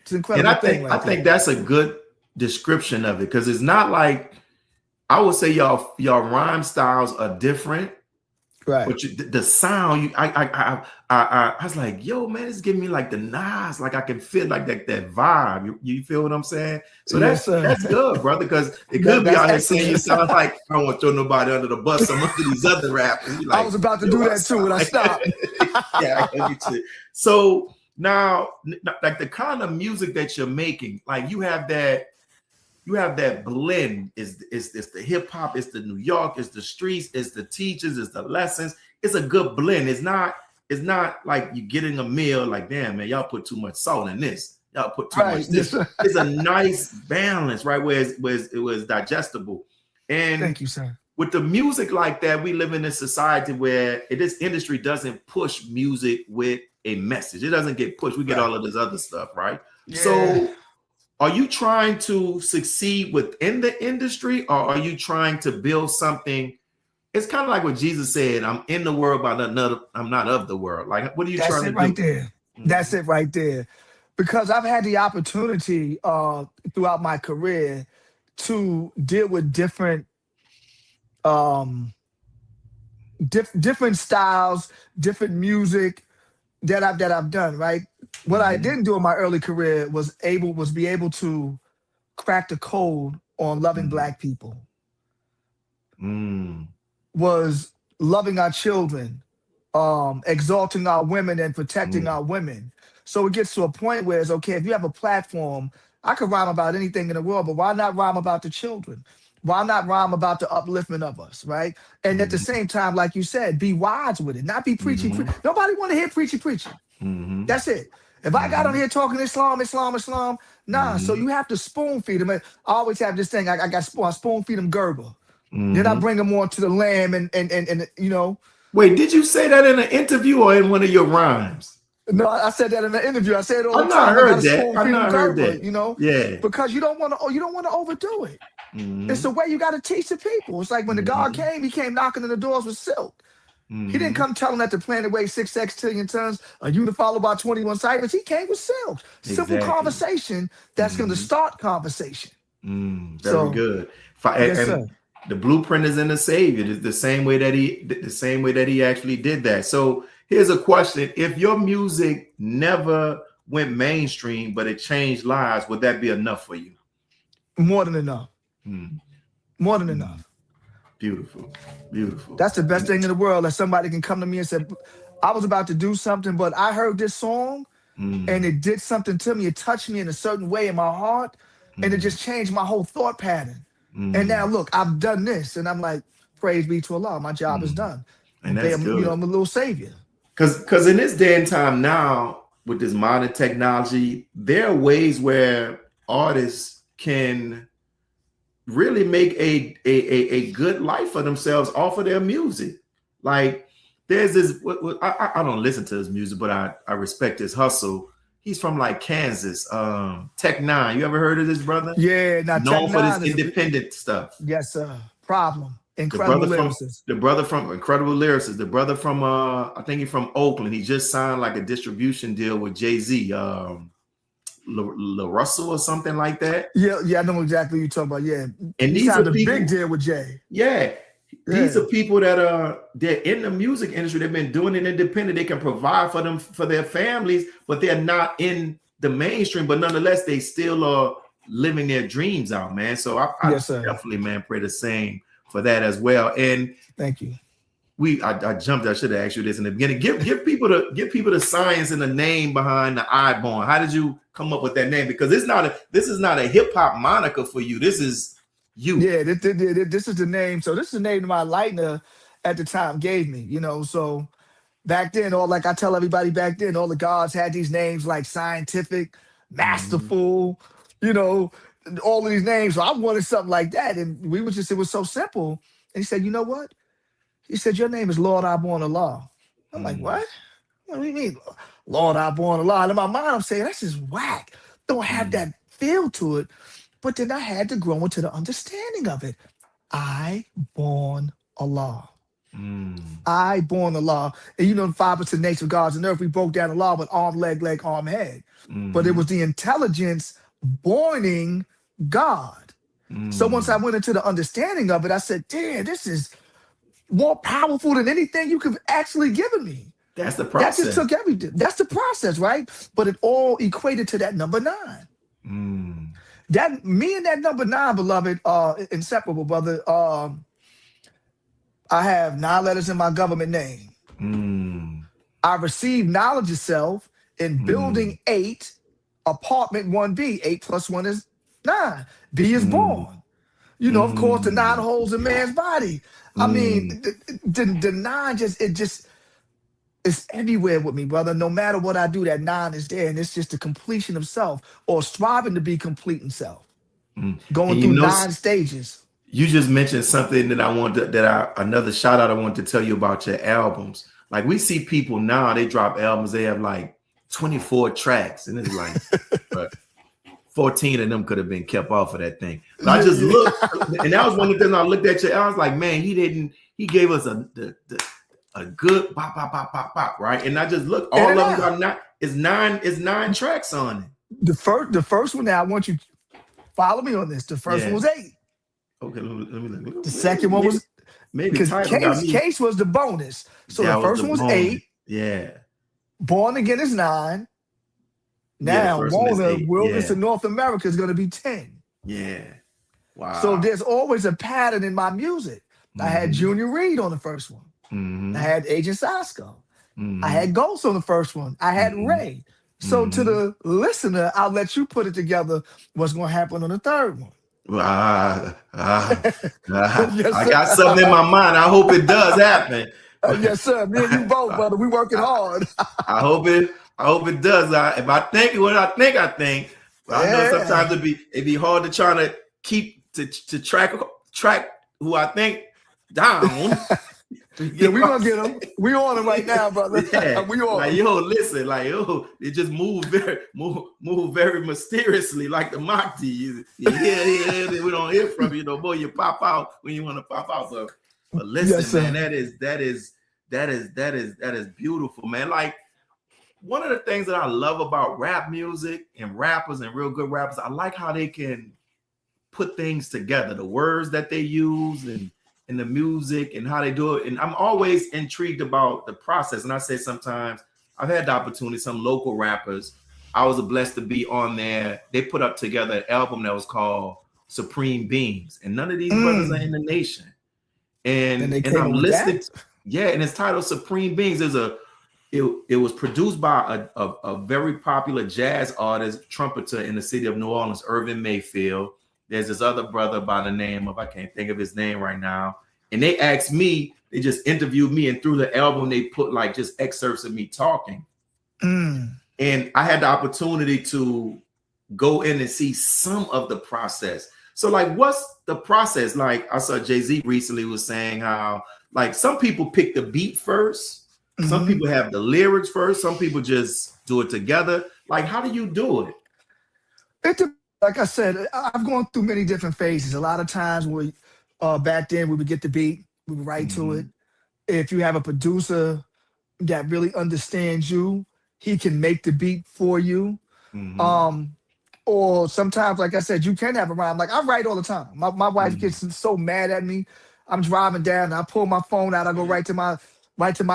it's an And incredible thing I right think there. that's a good description of it, because it's not like, I would say y'all rhyme styles are different, Right. but the sound, I was like, yo, man, it's giving me like the Nas, like I can feel like that vibe. You feel what I'm saying? So Yes, sir. that's good, brother, because it could be That's out here saying you excellent. sound like, I don't want to throw nobody under the bus. Some of these other rappers, you I like, was about to yo, do I that too, sound and I like, stopped. yeah, I get you. So now, like the kind of music that you're making, like you have that blend. Is the hip hop, it's the New York, it's the streets, it's the teachers, it's the lessons. It's a good blend. It's not like you getting a meal like, damn man, y'all put too much salt in this, y'all put too Right. much Yes, this. sir. It's a nice balance, right, where it was digestible. And Thank you, sir. with the music like that, we live in a society where this industry doesn't push music with a message. It doesn't get pushed. We get Right. all of this other stuff, right? Yeah. So are you trying to succeed within the industry, or are you trying to build something? It's kind of like what Jesus said, I'm in the world, but I'm not of the world. Like, what are you That's trying it to right do? there. That's Mhm. it right there. Because I've had the opportunity throughout my career to deal with um different styles, different music that I've done, right? What I Mhm. didn't do in my early career was be able to crack the code on loving Mhm. black people, Mm. was loving our children, exalting our women and protecting Mm. our women. So it gets to a point where it's okay, if you have a platform, I could rhyme about anything in the world, but why not rhyme about the children? Why not rhyme about the upliftment of us, right? And at the Mhm. same time, like you said, be wise with it, not be preachy. Mhm. Nobody want to hear preachy preaching. Mhm. That's it. If I got on Mhm. here talking Islam, Islam, Islam, nah. So Mhm. you have to spoon feed them. I always have this thing. I got I spoon feed them Gerber. Then I Mhm. bring them on to the lamb and you know. Wait, did you say that in an interview or in one of your rhymes? No, I said that in an interview. I say it all I the not time. I got heard to that. spoon I feed them not heard Gerber, that. you know, Yeah. because you don't want to overdo it. It's Mhm. the way you got to teach the people. It's like when the God Mhm. came, he came knocking on the doors with silk. He didn't Mhm. come telling that the planet weighs 6 tons, a unit followed by 21 ciphers. He came with silk. Simple Exactly. conversation that's going to Mhm. start conversation. Very So, good. yes, And sir. the blueprint is in the Savior, the same way that he actually did that. So here's a question: if your music never went mainstream, but it changed lives, would that be enough for you? More than enough. Mm, More than mm, enough. beautiful, beautiful. That's the best thing in the world that somebody can come to me and say, I was about to do something, but I heard this song and Mm, it did something to me. It touched me in a certain way in my heart, and it mm, just changed my whole thought pattern. And now mm, look, I've done this, and I'm like, praise be to Allah, my job is mm. done. And that's You know, good. I'm a little savior. Because in this day and time now, with this modern technology, there are ways where artists can really make a good life for themselves off of their music. Like there's this, I don't listen to his music, but I respect his hustle. He's from like Kansas, Tech Nine. You ever heard of this brother? Yeah, now Tech Known for this Nine is a independent stuff. yes, sir. Problem. The Incredible brother from lyricist. the brother from Incredible Lyricist. The brother from I think he's from Oakland. He just signed like a distribution deal with Jay-Z, La Russell or something like that. Yeah, yeah, I know exactly what you're talking about. Yeah. And He these are signed a big people, deal with Jay. yeah, these Yeah. are people they're in the music industry. They've been doing it independent. They can provide for them, for their families, but they're not in the mainstream. But nonetheless, they still are living their dreams out, man. So I Yes, sir. definitely, man, pray the same for that as well. And Thank you. I jumped. I should have asked you this in the beginning. Give people the science and the name behind the Iborn. How did you come up with that name? Because this is not a hip hop moniker for you. This is you. Yeah, this is the name. So this is the name that my lightener at the time gave me, you know. So back then, all like I tell everybody back then, all the gods had these names like scientific, Mhm. masterful, you know, all of these names. So I wanted something like that. And it was so simple. And he said, you know what? He said, your name is Lord I born Allah. I'm like, Mm, what? What do you mean? Lord I born Allah. And in my mind, I'm saying, that's just whack. Don't have mm, that feel to it. But then I had to grow into the understanding of it. I born Allah. I born the law. And you know, the 5% nature of God's and earth, we broke down the law with arm, leg, arm, head. But it was the intelligence borning God. So once I went into the understanding of it, I said, damn, this is more powerful than anything you could actually given me. That's the process. That just took everything. That's the process, right? But it all equated to that number 9. That me and that number 9, beloved, inseparable, brother. I have 9 letters in my government name. I received knowledge of self in building 8, apartment 1B. 8 plus 1 is 9. B is born. You know, of course, the 9 holes in man's body. I mean, the 9 it's everywhere with me, brother. No matter what I do, that 9 is there, and it's just the completion of self, or striving to be complete in self. Going through 9 stages. You just mentioned something that another shout out I want to tell you about your albums. Like, we see people now, they drop albums, they have like 24 tracks, and it's like, but 14 of them could have been kept off of that thing. But I just looked, and that was one of the things I looked at your album. I was like, man, he gave us a good pop, pop, pop, pop, pop, right? And I just looked, all of them are not, it's 9 tracks on it. The first one, now I want you to follow me on this. The first one was 8. Okay, let me the second one was because Case was the bonus. So the first one was 8. Yeah. Born Again is 9. Now, Mona, Wilderness of North America is going to be 10. Yeah. Wow. So there's always a pattern in my music. I had Junior Reed on the first one. I had Agent Sasko. I had Ghost on the first one. I had Ray. So to the listener, I'll let you put it together what's going to happen on the third one. I got something in my mind. I hope it does happen. Yes, sir. Me and you both, brother. We working hard. I hope it does. If I think what I think. But I know sometimes it'd be hard to try to keep to track who I think down. Yeah, we gonna get them. We on them right now, brother. Yeah. We on. Like, listen, it just move very mysteriously, like the Machti. Yeah, we don't hear from you, boy. You pop out when you want to pop out, but listen, man, that is beautiful, man. Like, one of the things that I love about rap music and rappers and real good rappers, I like how they can put things together, the words that they use and the music and how they do it. And I'm always intrigued about the process. And I say sometimes I've had the opportunity, some local rappers, I was blessed to be on there. They put up together an album that was called Supreme Beings. And none of these brothers are in the nation. And I'm listening. Yeah, and it's titled Supreme Beings. It was produced by a very popular jazz artist, trumpeter in the city of New Orleans, Irvin Mayfield. There's this other brother by the name of, I can't think of his name right now. And they asked me, they just interviewed me, and through the album, they put like just excerpts of me talking. And I had the opportunity to go in and see some of the process. So like, what's the process? Like, I saw Jay-Z recently was saying how like some people pick the beat first. Some people have the lyrics first. Some people just do it together. Like, how do you do it? Like I said, I've gone through many different phases. A lot of times back then we would get the beat, we would write to it. If you have a producer that really understands you, he can make the beat for you. Or sometimes, like I said, you can have a rhyme. Like, I write all the time. My wife gets so mad at me. I'm driving down and I pull my phone out. I go right to my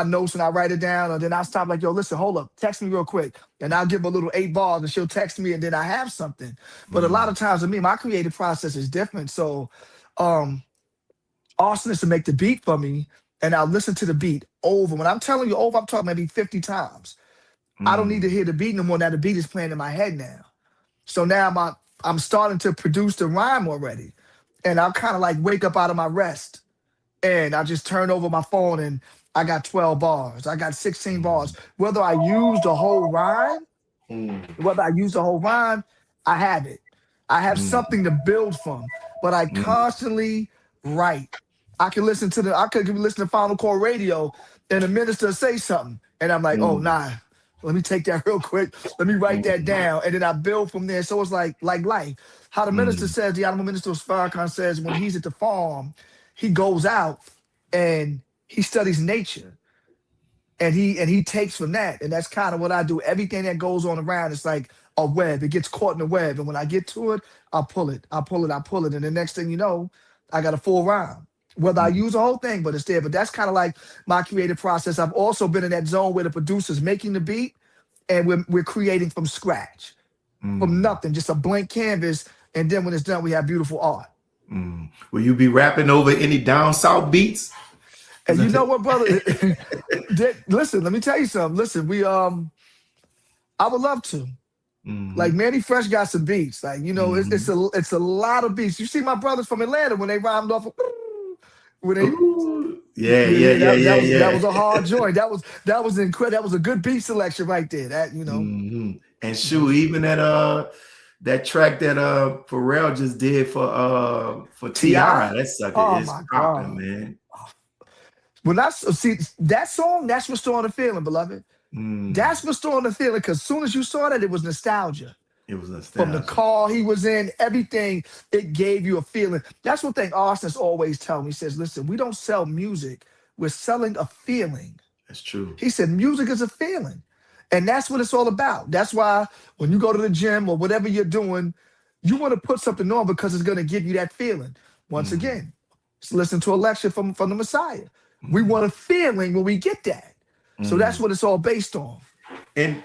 notes and I write it down. And then I stop like, yo, listen, hold up, text me real quick. And I'll give her a little 8 bars and she'll text me and then I have something. But a lot of times with me, my creative process is different. So Austin is to make the beat for me and I'll listen to the beat over. When I'm telling you over, I'm talking maybe 50 times. I don't need to hear the beat no more. Now the beat is playing in my head now. So now I'm starting to produce the rhyme already. And I'll kind of like wake up out of my rest and I just turn over my phone and I got 12 bars. I got 16 bars. Whether I use the whole rhyme, I have it. I have something to build from, but I constantly write. I could listen to Final Call Radio and the minister say something. And I'm like, oh, nah, let me take that real quick. Let me write that down. And then I build from there. So it's like life. How the minister says, the Honorable Minister Farrakhan says, when he's at the farm, he goes out and he studies nature. And he takes from that. And that's kind of what I do. Everything that goes on around, it's like a web. It gets caught in the web. And when I get to it, I'll pull it. I'll pull it. I'll pull it. And the next thing you know, I got a full rhyme. Whether I use the whole thing, but it's there. But that's kind of like my creative process. I've also been in that zone where the producer's making the beat and we're creating from scratch, from nothing, just a blank canvas. And then when it's done, we have beautiful art. Will you be rapping over any down south beats? And you know what, brother? Listen, let me tell you something. Listen, I would love to. Like Manny Fresh got some beats. Like, you know, it's a lot of beats. You see my brothers from Atlanta when they rhymed off of, when they that was a hard joint. That was incredible. That was a good beat selection right there. That, you know. And shoot, even that track that Pharrell just did for T.I., that sucker is popping, man. When I see that song, that's restoring the feeling, beloved. That's restoring the feeling, because as soon as you saw that, it was nostalgia. It was nostalgia. From the car he was in, everything, it gave you a feeling. That's one thing Arson's always telling me. He says, listen, we don't sell music. We're selling a feeling. That's true. He said, music is a feeling. And that's what it's all about. That's why when you go to the gym or whatever you're doing, you want to put something on because it's going to give you that feeling. Once again, let's listen to a lecture from the Messiah. We want a feeling when we get that. So that's what it's all based on. And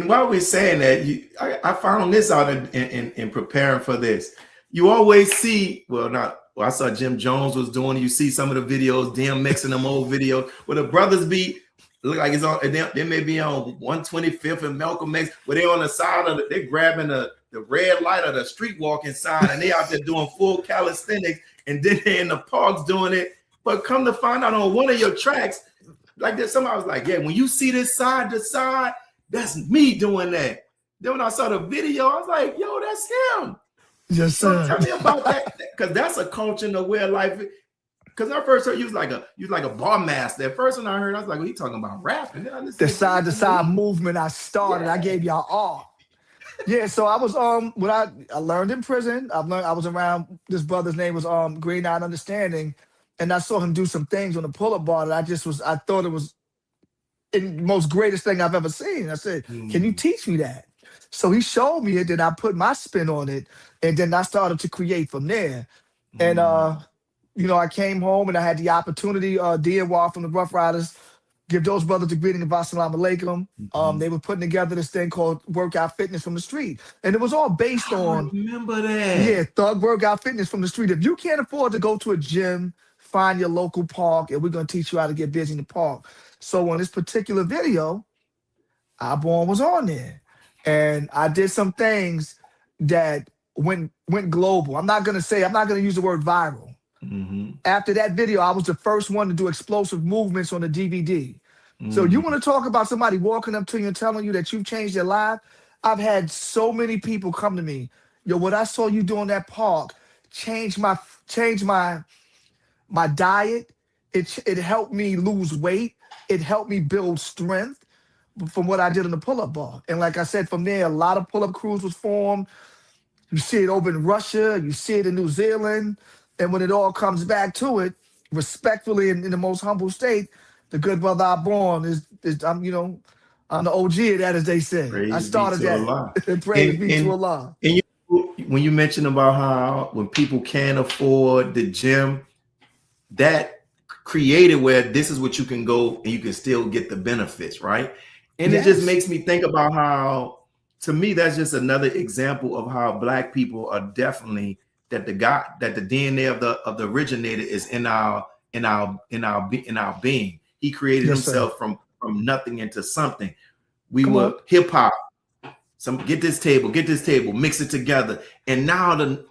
while we're saying that, I found this out in preparing for this. You always see, I saw Jim Jones was doing, you see some of the videos, them mixing them old videos, where the brothers be, look like it's on, they may be on 125th and Malcolm X, where they on the side of they're grabbing the red light of the street walking sign, and they out there doing full calisthenics, and then they're in the parks doing it. But come to find out on one of your tracks, like that, somebody was like, yeah, when you see this side to side, that's me doing that. Then when I saw the video, I was like, yo, that's him. Yes, sir. So tell me about that, because that's a culture in the way of life. Because I first heard you was like a bar master. At first when I heard, I was like, well, he talking about rap. And then the side to side movement I started, I gave y'all all. Yeah, so I was when I learned in prison. I was around, this brother's name was Green Eye Understanding, and I saw him do some things on the pull-up bar that I thought it was the most greatest thing I've ever seen. I said, can you teach me that? So he showed me it, then I put my spin on it, and then I started to create from there. And you know, I came home and I had the opportunity, D&Y from the Rough Riders, give those brothers a greeting of Assalamu Alaikum. They were putting together this thing called Workout Fitness from the Street. And it was all based on, remember that. Yeah, Thug Workout Fitness from the Street. If you can't afford to go to a gym, find your local park, and we're going to teach you how to get busy in the park. So on this particular video, Iborn was on there. And I did some things that went global. I'm not going to use the word viral. After that video, I was the first one to do explosive movements on the DVD. So you want to talk about somebody walking up to you and telling you that you've changed their life? I've had so many people come to me, yo, what I saw you do in that park changed my diet. It helped me lose weight. It helped me build strength from what I did on the pull-up bar. And like I said, from there, a lot of pull-up crews was formed. You see it over in Russia. You see it in New Zealand. And when it all comes back to it, respectfully in the most humble state, the good brother Iborn is I'm the OG of that, as they say. Praise I started that. Praise be to Allah. And when you mentioned about how when people can't afford the gym, that created where this is what you can go and you can still get the benefits, right? And It just makes me think about how, to me, that's just another example of how Black people are definitely that the DNA of the originator is in our being. He created himself from nothing into something. We were hip hop. Get this table, mix it together. And now the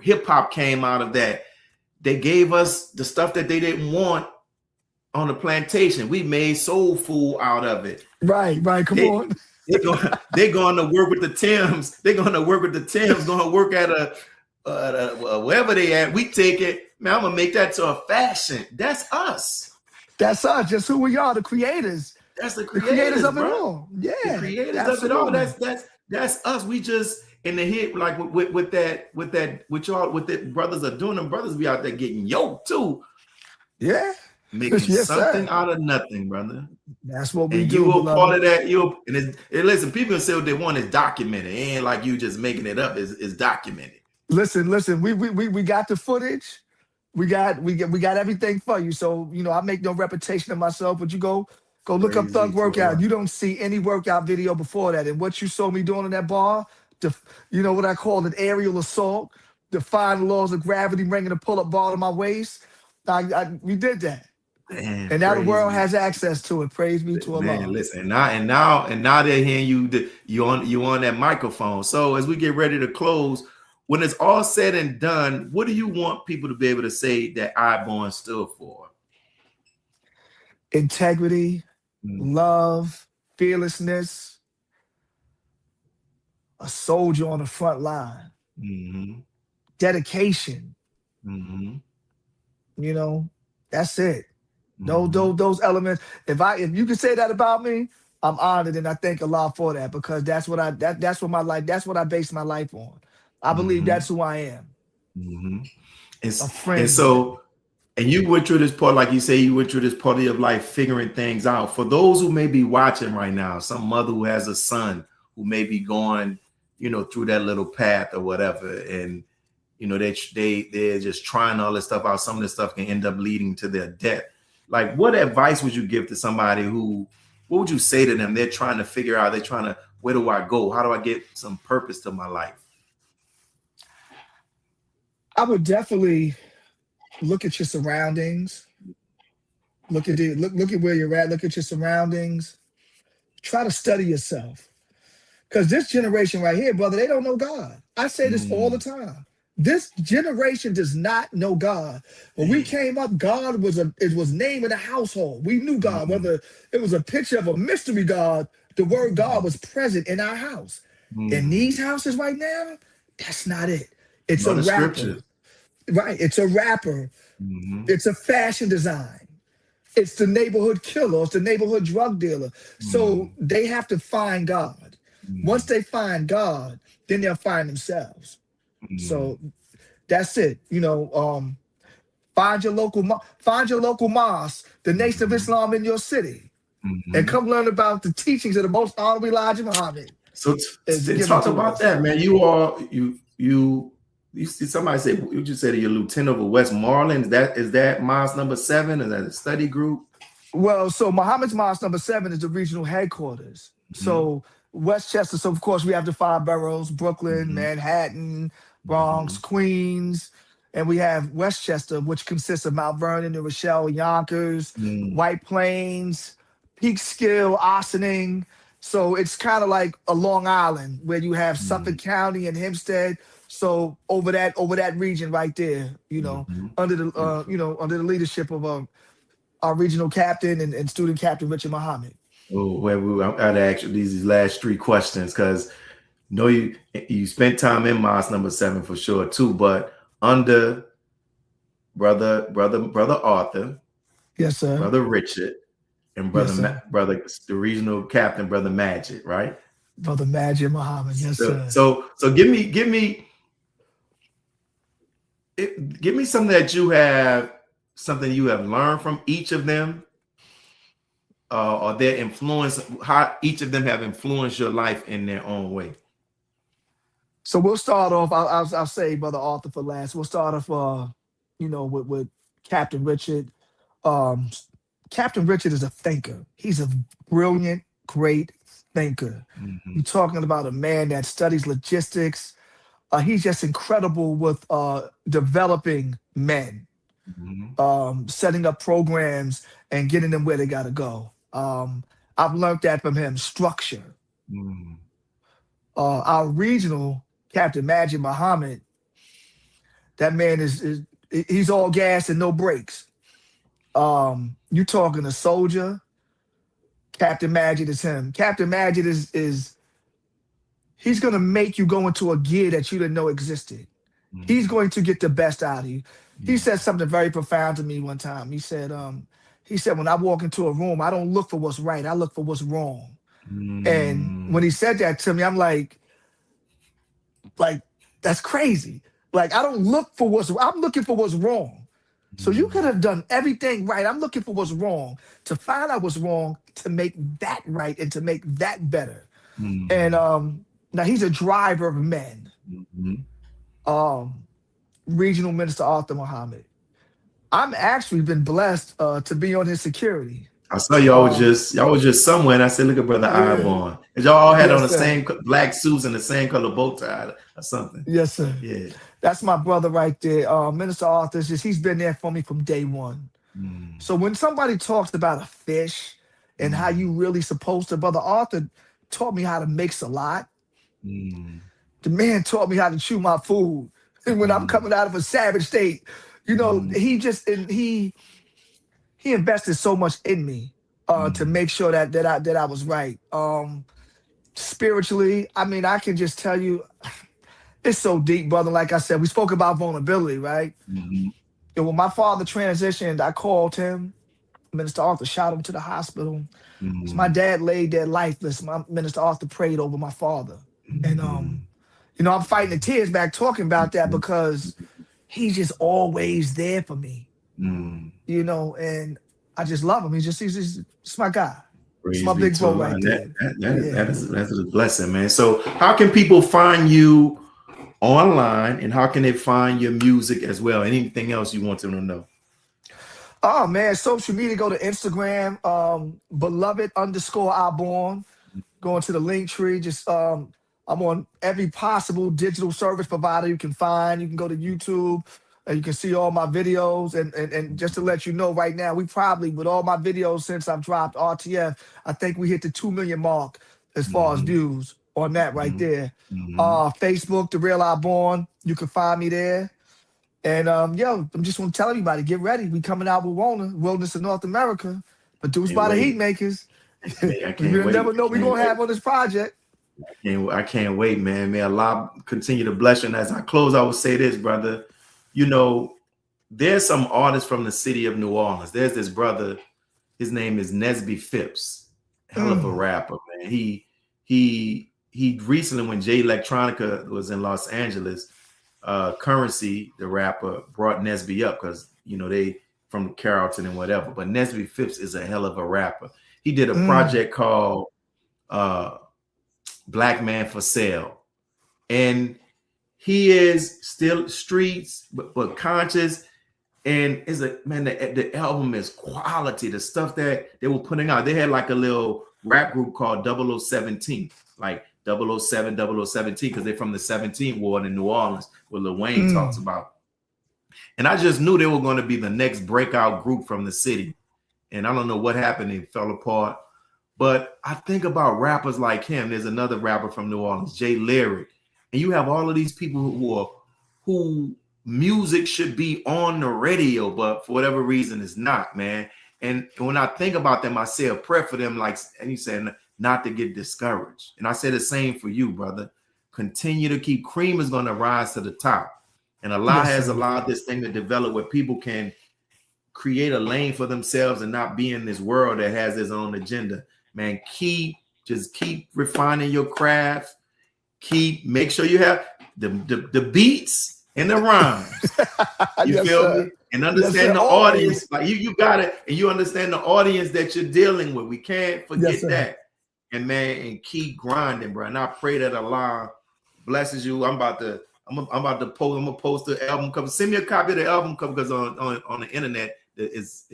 hip hop came out of that. They gave us the stuff that they didn't want on the plantation. We made soul food out of it. Right. Come on. They're going to work with the Timbs. They're going to work with the Timbs. Going to work at wherever they at. We take it. Man, I'm gonna make that to a fashion. That's us. That's us. Just who we are. The creators. That's the creators of bro. it all. Yeah. The creators of it all. That's us. We just in the hit like with the brothers are doing. Them brothers be out there getting yoked too. Yeah. making Yes, something sir. out of nothing, brother. That's what we And do, you are part beloved. of that. Listen, people say what they want is documented. It ain't like you just making it up. It's documented. Listen. We got the footage. We got everything for you. So I make no reputation of myself, but you go look up Thug Crazy to Workout. Allah. You don't see any workout video before that. And what you saw me doing in that bar, what I call an aerial assault, defying the laws of gravity, bringing a pull-up bar to my waist. We did that, Man, and now the praise world be. has access to it. Praise be to Man, Allah. listen, now they're hearing you on that microphone. So as we get ready to close, when it's all said and done, what do you want people to be able to say that I-Born stood for? Integrity, love, fearlessness, a soldier on the front line, Mm-hmm. dedication. Mm-hmm. That's it. Those, Mm-hmm. those, those elements. If you can say that about me, I'm honored, and I thank Allah for that, because that's what my life. That's what I base my life on. I believe Mm-hmm. that's who I am. Mm-hmm. A And friend, so, and you went through this part, like you say, you went through this part of your life figuring things out. For those who may be watching right now, some mother who has a son who may be going, through that little path or whatever, and they're just trying all this stuff out. Some of this stuff can end up leading to their death. Like, what advice would you give to somebody what would you say to them? They're trying to figure out, where do I go? How do I get some purpose to my life? I would definitely look at your surroundings. Look at where you're at. Look at your surroundings. Try to study yourself. Because this generation right here, brother, they don't know God. I say this all the Mm, time. This generation does not know God. When we man. came up, God was name in the household. We knew God. Mm, Whether it was a picture of a mystery God, the word God was present in our house. In mm. these houses right now, that's not it. It's Know a the rapper, scriptures. right? It's a rapper. Mm-hmm. It's a fashion design. It's the neighborhood killer. It's the neighborhood drug dealer. So Mm, they have to find God. Once mm, they find God, then they'll find themselves. mm, So that's it. Find your local mosque, the Nation of mm, Islam in your city, and mm. come learn about the teachings of the most honorable Elijah Muhammad So is given talk to about us. that, man. You see somebody say, you just said you're lieutenant of Westmoreland. Is that Mosque number 7? Is that a study group? Well, so Muhammad's Mosque number 7 is the regional headquarters. Mm-hmm. So Westchester. So of course we have the 5 boroughs: Brooklyn, Mm-hmm. Manhattan, Bronx, Queens, and we have Westchester, which consists of Mount Vernon, New Rochelle, Yonkers, Mm-hmm. White Plains, Peekskill, Ossining. So it's kind of like a Long Island where you have Suffolk County and Hempstead. So over that region right there, Mm-hmm. under the leadership of our regional captain and student captain Richard Muhammad. Oh, I've got to ask you these last 3 questions because know you spent time in Mosque number 7 for sure too, but under brother Arthur, Yes, sir. brother Richard, and Yes, sir. brother the regional captain, brother Majid, right? Brother Majid Muhammad. Yes, So sir. so give me something you have learned from each of them, or their influence, how each of them have influenced your life in their own way. So we'll start off. I'll say Brother Arthur for last. We'll start off, with Captain Richard. Um, Captain Richard is a thinker. He's a brilliant, great thinker. Mm-hmm. You're talking about a man that studies logistics. He's just incredible with developing men, Mm-hmm. setting up programs and getting them where they got to go. I've learned that from him. Structure. Mm-hmm. Our regional Captain Majid Muhammad, that man is he's all gas and no brakes. You talking a soldier? Captain Majid is him. Captain Majid is he's gonna make you go into a gear that you didn't know existed. He's going to get the best out of you. He said something very profound to me one time. He said, when I walk into a room, I don't look for what's right, I look for what's wrong. And Mm-hmm. when he said that to me, I'm like, that's crazy. Like, I don't look for I'm looking for what's wrong. So you could have done everything right. I'm looking for what's wrong, to find out what's wrong, to make that right and to make that better. And now he's a driver of men. Regional Minister Arthur Muhammad. I'm actually been blessed to be on his security. I saw y'all was just somewhere, and I said, "Look at Brother Ivon." And y'all all had on the same black suits and the same color bow tie or something. Yes, sir. Yeah, that's my brother right there. Minister Arthur, he's been there for me from day one. So when somebody talks about a fish and how you really supposed to, Brother Arthur taught me how to mix a lot. The man taught me how to chew my food. And when I'm coming out of a savage state, you know, he invested so much in me to make sure that I was right. Spiritually, I mean, I can just tell you, it's so deep, brother. Like I said, we spoke about vulnerability, right? And when my father transitioned, I called him. Minister Arthur shot him to the hospital. So my dad laid there lifeless. Minister Arthur prayed over my father. And, you know, I'm fighting the tears back talking about that because he's just always there for me. You know, and I just love him. He's my guy. It's my big bro right there. That's a blessing, man. So how can people find you online, and how can they find your music as well? Anything else you want them to know? Oh man, social media, go to Instagram, beloved_Iborn. Go into the link tree. Just I'm on every possible digital service provider you can find. You can go to YouTube and you can see all my videos. And just to let you know right now, we probably, with all my videos since I've dropped RTF, I think we hit the 2 million mark as far as views on that right there. Facebook, The Real Iborn, you can find me there. And yo, I'm just want to tell everybody, get ready. We coming out with Wilderness of North America, produced by the Heat Makers. You never know we're gonna have on this project. I can't wait, man. May Allah continue to bless you. And as I close, I will say this, brother. You know, there's some artists from the city of New Orleans. There's this brother, his name is Nesby Phipps, hell of a rapper, man. He recently, when Jay Electronica was in Los Angeles, Currency, the rapper, brought Nesby up because, you know, they from Carrollton and whatever. But Nesby Phipps is a hell of a rapper. He did a project called Black Man for Sale. And he is still streets, but conscious. And is a man, the album is quality. The stuff that they were putting out, they had like a little rap group called 0017, like 007, 0017, because they're from the 17th ward in New Orleans, where Lil Wayne talks about. And I just knew they were going to be the next breakout group from the city. And I don't know what happened, it fell apart. But I think about rappers like him. There's another rapper from New Orleans, Jay Lyric. And you have all of these people who music should be on the radio, but for whatever reason it's not, man. And when I think about them, I say a prayer for them, like, and he said, not to get discouraged. And I say the same for you, brother. Continue to keep, cream is going to rise to the top. And Allah has allowed this thing to develop where people can create a lane for themselves and not be in this world that has its own agenda. Man, just keep refining your craft. Make sure you have the beats and the rhymes. You feel me? And understand the audience. Like you got it, and you understand the audience that you're dealing with. We can't forget that. And man, and keep grinding, bro. And I pray that Allah blesses you. I'm about to post. I'm gonna post the album cover. Send me a copy of the album cover, because on the internet is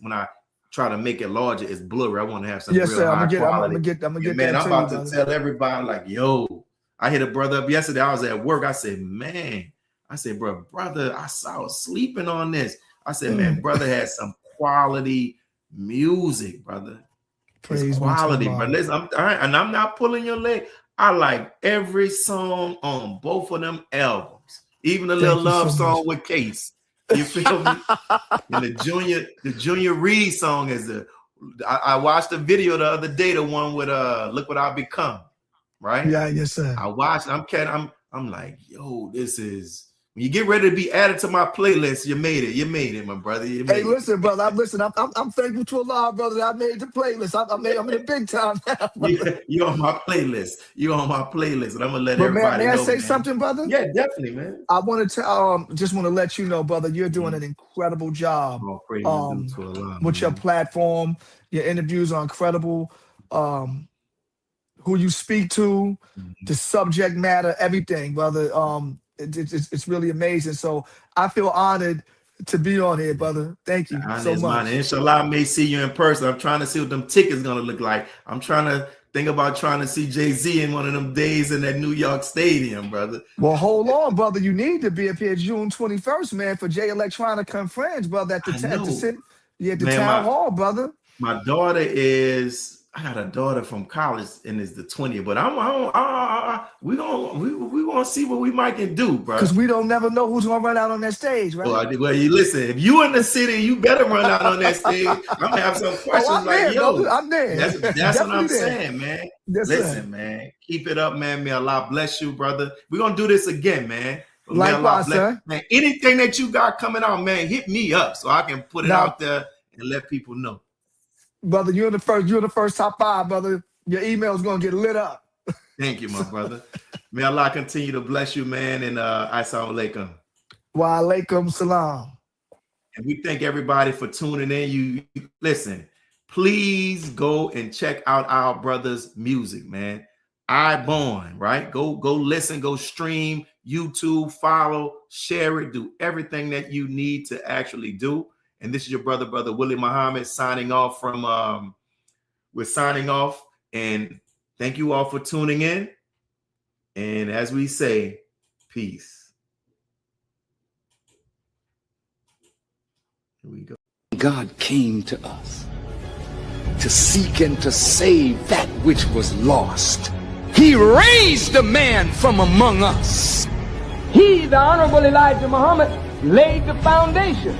when I try to make it larger, it's blurry. I want to have some real high quality. I'm gonna get man, I'm about to tell everybody, like, yo, I hit a brother up yesterday. I was at work. I said, brother, I saw sleeping on this. I said, man, brother has some quality music, brother. It's quality, bro. Listen, I'm not pulling your leg. I like every song on both of them albums, even the little love song with Case. You feel me? And the Junior Reed song is I watched the video the other day, the one with Look What I've Become, right? Yeah, yes, sir. I watched. I'm like, yo, this is When you get ready to be added to my playlist, you made it. You made it, my brother. You made Hey, listen, brother. I'm thankful to Allah, brother, that I made the playlist. I'm in the big time now. You're on my playlist. You're on my playlist, and I'm gonna let But everybody may I know. say something, brother? Yeah, definitely, man. I wanted to just want to let you know, brother, you're doing an incredible job with your platform. Your interviews are incredible. Who you speak to, the subject matter, everything, brother. It's really amazing. So I feel honored to be on here, brother. Thank you so much. Inshallah, I may see you in person. I'm trying to see what them tickets gonna look like. I'm trying to think about trying to see Jay-Z in one of them days in that New York Stadium, brother. Well, hold on, brother. You need to be up here June 21st, man, for J Electronica and Friends, brother, at the town hall, brother. My daughter I got a daughter from college, and it's the 20th. But we gonna see what we might can do, bro. Because we don't never know who's gonna run out on that stage, right? Well, you listen. If you in the city, you better run out on that stage. I'm gonna have some questions I'm there. That's what I'm saying, man. Yes, listen, man. Keep it up, man. May Allah bless you, brother. We're gonna do this again, man. Likewise, sir. Man, anything that you got coming out, man, hit me up so I can put it out there and let people know. Brother, you're the first top 5, brother. Your email is gonna get lit up. Thank you, my brother. May Allah continue to bless you, man. And assalamu alaikum. Wa alaikum salam. And we thank everybody for tuning in. You listen, please go and check out our brother's music, man. iBorn, right? Go listen, go stream, YouTube, follow, share it, do everything that you need to actually do. And this is your brother Willie Muhammad signing off from we're signing off, and thank you all for tuning in. And as we say, peace. Here we go. God came to us to seek and to save that which was lost. He raised a man from among us. He, the Honorable Elijah Muhammad, laid the foundation.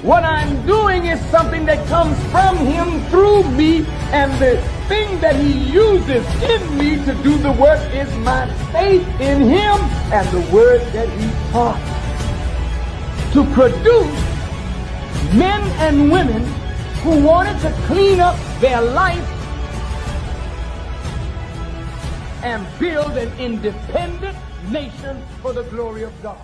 What I'm doing is something that comes from him through me, and the thing that he uses in me to do the work is my faith in him and the word that he taught. To produce men and women who wanted to clean up their life and build an independent nation for the glory of God.